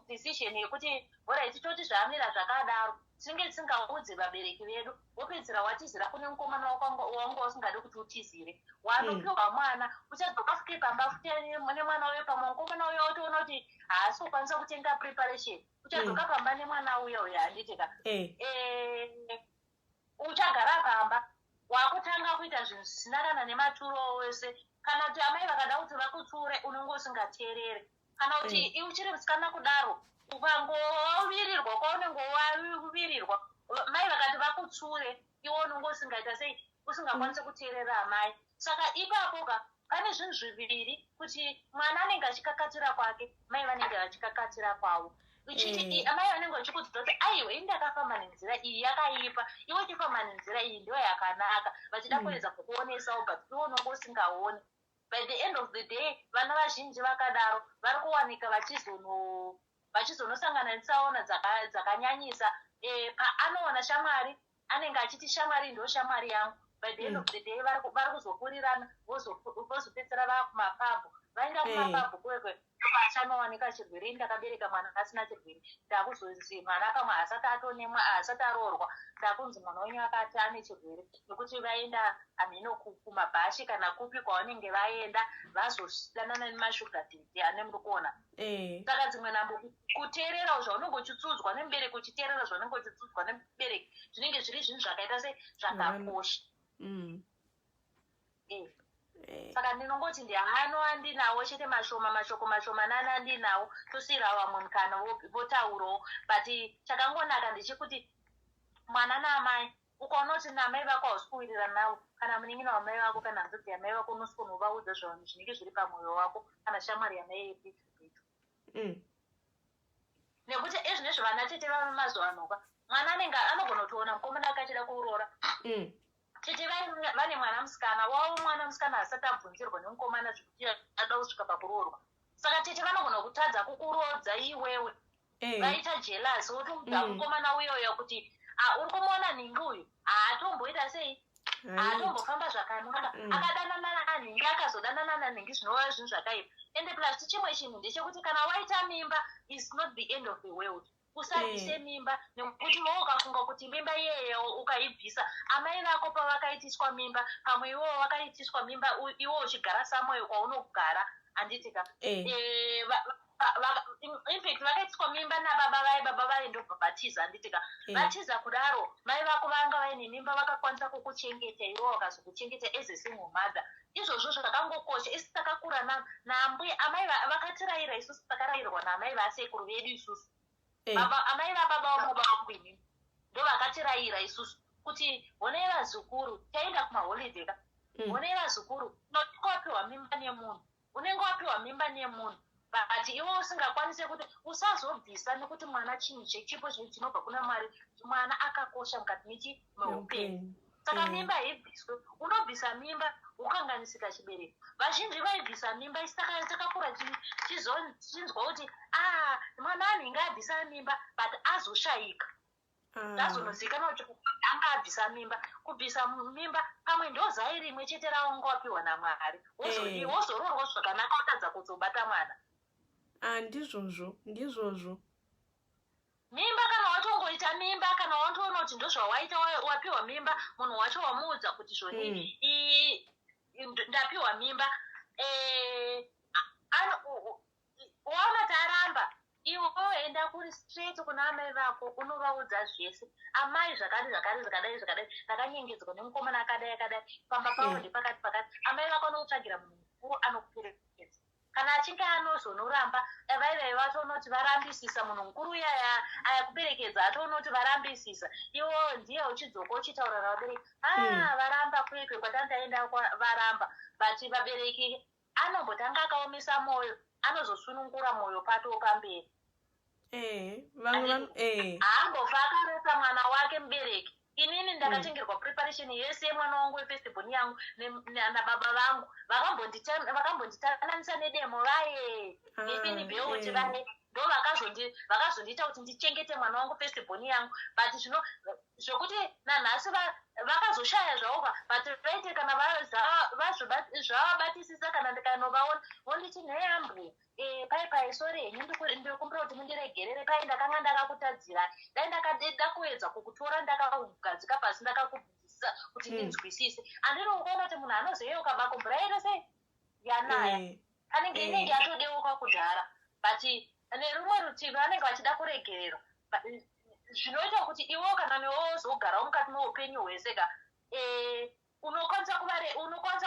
decision yekuti bora titoti zvamira zvakadaro tinge tisingaudzi vabereki vedu wopedzera watizira kune mukomana wanga usingadi kuti utizire wanopiwa mwana uchadzoka fuke pamba fuke mune mwana uyo pamwe mukomana uyo otoona kuti haasi kukwanisa kutenga preparation uchadzoka pamba nemwana uyo handitika uchagara pamba wakutanga kuita zvinhu zvisina kana nematuro wese kana kuti amai vakada kuti vakutsure unenge usingateerere kana kuti uchiri musikana kudaro ukangovirirwa kwaunenge wavirirwa mai vakati vakutsure iwe unenge usingaita sei usingakwanisi kuteerera amai saka ipapoka pane zvinhu zviviri kuti mwana anenge achikakatira kwake mai vanenge vachikakatira kwavo uchiti amai vanenge vachikudzidza kuti aiwe ini ndakafamba nenzira iyi yakaipa iwe chifamba nenzira iyi ndiyo yakanaka vachida kuedza kukuonesawo but iwe unenge usingaoni by the end of the day vana vazhinji vakadaro vari kuwanika vachizonosangana netsaona dzakanyanyisa paanoona shamwari anenge achiti shamwari ndo shamwari yangu by the end of the day vari kuzokurirana vozopedzera vakumapabhu vaenda kumapabhu kwekwe achanowanika chirwere ini ndakabereka mwana asina chirwere ndakuzozi mwana pamwe asati aroorwa ndakunzi mwana wenyu akati ane chirwere nekuti vaenda amino kumabhashi kana kupi kwavanenge vaenda vazodanana nemashuga dede ane muri kuona saka dzimwe nambo kuteerera zvaunenge uchitsudzwa nemubereki uchiteerera zvaunenge uchitsudzwa nemubereki zvinenge zviri zvinhu zvakaita se zvakakosha saka ndinongoti ndihano andinawo chete mashoko mashomanani andinawo tosiyira vamwe mukana votaurawo but chakangonaka ndechekuti mwana naamai ukaona kuti namai vako hausi kuwirirana navo kana munin'ina wamai vako kana nzodzi yamai vako unosiko uvaudza zvavanhu zvinenge zviri pamwoyo wako kana shamwari yamai yepitu nekuti ezvinezvo vana tete vamazuva anoka mwana anenge anogona kutoona mukomana akachida kuroora tete vane mwana musikana wavo mwana musikana asati abvunzirwa nemukomana zvekuti ada kusvika pakuroorwa saka tete vanogona kutadza kukurodza iwewe vaita jelasi wotoudza mukomana uyoyo kuti uri kumuona nhingi uyu haatomboita sei hatombofamba zvakanaka akadanana nanhingi akazodanana nanhingi zvinova zvinhu zvakaipa ende plus chimwe chinhu ndechekuti kana waita mimba is not the end of the world usabvise mimba nekuti wo ukafunga kuti mimba iyeyo ukaibvisa amai vako pavakaitiswa mimba pamwe iwo wakaitiswa mimba iwo uchigara samoyo kwaunogara handitika infact vakaitiswa mimba nababa vai ndobhabhatiza handitika vatiza kudaro mai vako vanga vaine mimba vakakwanisa kukuchengeta iwo wakazokuchengeta as a single mother izvozvo zvakangokosha isi takakura naambuya amai vakatirayira isusu takarayirwa naamai vasekuru vedu isusu amai vababa vamobaba kwini ndo vakatirayira isusu kuti honei vazukuru taenda kumaholiday ka honei vazukuru unenge wapiwa mimba nemunhu unenge wapiwa mimba nemunhu but iwe usingakwanise kuti usazobvisa nekuti mwana chinhu chechipo chinobva kuna Mwari mwana akakosha mukati meupenyu saka mimba haibviswe unobvisa mimba ukanganisika chibereko vazhinji vaibvisa mimba isaka takakura chinzwa kuti mwana anenge abvisa mimba but azoshayika zvazonozikanwa kuti anga abvisa mimba kubvisa mimba pamwe ndozai rimwe chete raunga wapiwa naMwari wozororwa zvakanaka utadza kuzobata mwana ndizvozvo mimba kana watongoita mimba kana watoona kuti ndozvawaita wapiwa mimba munhu wacho wamuudza kuti zvoni ndapiwa mimba waona taramba iwe woenda kuri straight kuna amai vako unovaudza zvese amai zvakadai ndakanyengedzwa nemukomana akadai pamba pavo ndepakati amai vako anokutsvagira munhu mukuru anokuperekedza kana achinge anozonoramba vaivai vatoona kuti varambisisa munhu mukuru uyaya ayakuperekedza atoona kuti varambisisa iwo ndiye uchidzoka uchitaura navabereki varamba kwekwe kwatandaenda varamba but vabereki anombotanga akaomesa mwoyo anozosunungura mwoyo pato pamberi haambofa akaresa mwana wake mubereki inini ndakatengerwa preparation yese yemwana wangu wefestiboni yangu nababa vangu vakambonditananisa nedemo vaye nepini bheuti vaye ndo vakazondiita kuti ndichengete mwana wangu festiboni yangu but zvokuti nanhasi vakazoshaya zvauka but vaite kana zvavabatisisa kana ndikanovaona vonditi nheyambwe pai sori henyu ndikumbira kuti mundiregerere pai ndakanga ndakakutadzira dai ndakuedza kukutora ndakagadzika pasi ndakakudzidzisa kuti ndinzwisise handiri kuona kuti munhu anozoyeuka makumbura ere sei yanaya anenge inenge atodeuka kudhara but nerumwe rutivi vanenge vachida kuregererwa zvinoita kuti iwo kana newozogarawo mukati meupenyu hwese ka unokwanisa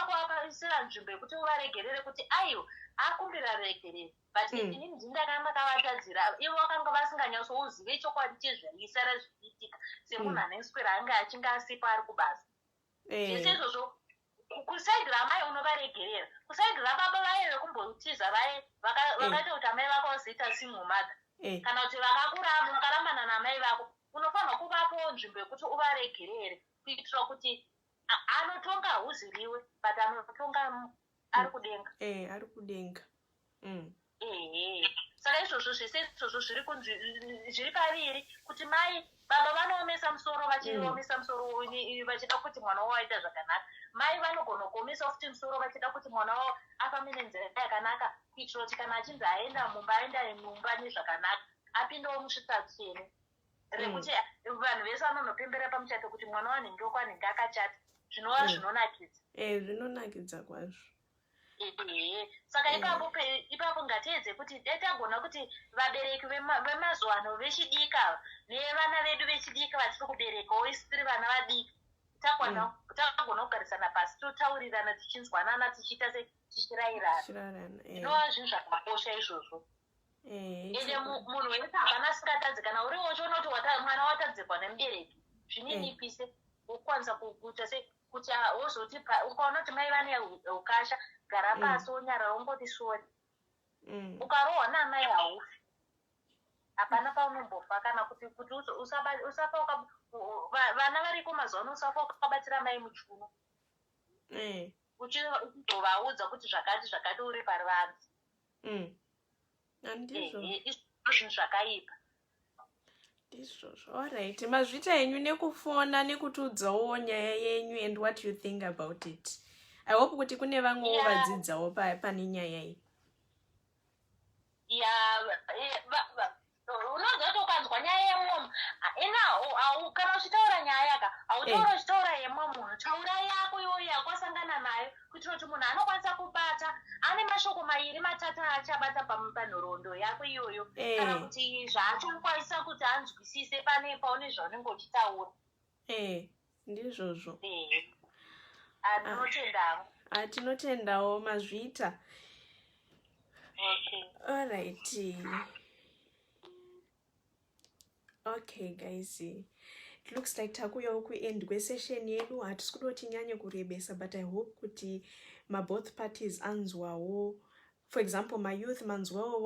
kuvakaisira nzvimbo yekuti uvaregerere kuti aiwo akumbira regerere but inini ndindakanga kavatadzira ivo vakanga vasinganyatsozive chokwadi chezvaisara zvichiitika semunhu aneswera anga achinge asipa ari kubasa zvese izvozvo kusaidi ramai unovaregerera kusaidi rababa vaye vekumbotiza vaye vakaita kuti amai vako vazoita single mother kana kuti vakarambana namai vako unofanirwa kuvapo nzvimbo yekuti uvaregerere kuitira kuti anotonga hauziviwe but anotonga ari kudenga ari kudenga saka izvozvo zvese izvozvo zviri paviri kuti mai baba vanoomesa musoro vachiomesa musoro vachida kuti mwana wavo aita zvakanaka mai vanogona kuomesa futi musoro vachida kuti mwana wavo afambe nenzira yakanaka kuitira kuti kana achinzi aenda mumba aenda mumba nezvakanaka apindewo musvitsatsvene rekuti vanhu vese vanonopembera pamuchato kuti mwana wanenge kwanenge akachata zvinova zvinonakidza zvinonakidza kwazvo saka ipapo ngatiedze kuti tagona kuti vabereki vemazuva ano vechidika nevana vedu vechidika vatiri kuberekawo isi tiri vana vadiki tagona kugarisana pasi totaurirana tichinzwanana tichiita setichirayirana zvinova zvinhu zvakakosha izvozvo ende munhu wese hapana asingatadzi kana uriwo uchiona kuti mwana watadzirwa nemubereki zvininipise ukwanisa kuita kuti wozoti ukaona kuti mai vane ukasha gara pasi wonyarara ungoti sori ukarohwa naamai haufi hapana paunombofa kana kuti usafa vana variko mazuva ano usafa ukabatira mai muchiuno uchizovaudza kuti zvakati uri parivanzi zvinhu zvakaipa ndizvozvo alright mazvita enyu nekufona nekutiudzawo nyaya yenyu and what you think about it. I hope kuti kune vamwewo vadzidzawo pane nyaya iyi. Unoziva kuti ukanzwa nyaya yemwomo kana uchitaura nyaya ka hautaura uchitaura yemwomo taura yako iyoyo yakwasangana nayo kuitira kuti munhu anokwanisa kubata ane mashoko mairi matatu achabata panhoroondo yako iyoyo kana kuti zvaachokwanisa kuti anzwisise pane paune zvaunenge uchitaura. Ndizvozvo. Tinotendawo mazvita. Alright. Okay guys, it looks like takuyawo kuend kwesession yedu. Hatisi kutoti nyanye kurebesa, but I hope kuti both parties anzwawo. For example, my youth manzwawo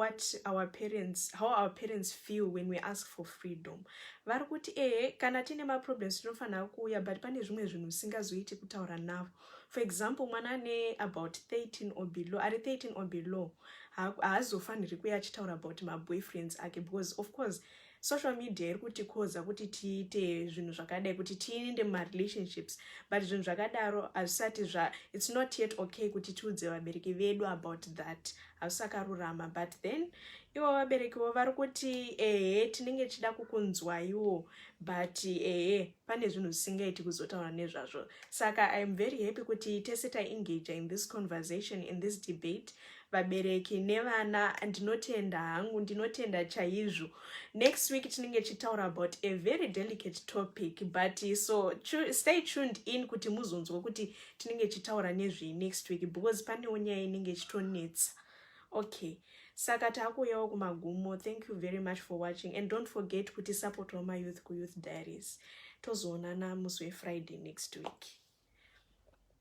how our parents feel when we ask for freedom. Vari kuti kana tine problems tinofanira kuuya, but pane zvimwe zvinhu usingazoiti kutaura navo. For example, mwana ane about 13 or below, ari 13 or below, haazofaniri kuuya achitaura about boyfriends ake, because of course social media iri kutikoza kuti tiite zvinhu zvakadai, kuti tiinde relationships, but zvinhu zvakadaro hazvisati it's not yet okay kuti tiudze vabereki vedu about that. Hazvisakarurama. But then ivo vaberekiwo vari kuti tinenge tichida kukunzwaiwo, but pane zvinhu zvisingaiti kuzotaura nezvazvo. Saka I am very happy kuti tese taengage in this conversation, in this debate. Vabereki nevana, ndinotenda hangu, ndinotenda chaizvo. Next week tinenge tichitaura about a very delicate topic, but so stay tuned in kuti muzonzwa kuti tinenge tichitaura nezvei next week, because panewo nyaya inenge chitonetsa. Okay, saka takuyawo kumagumo. Thank you very much for watching, and don't forget kuti support my youth ku Youth Diaries. Tozoonana musi weFriday next week.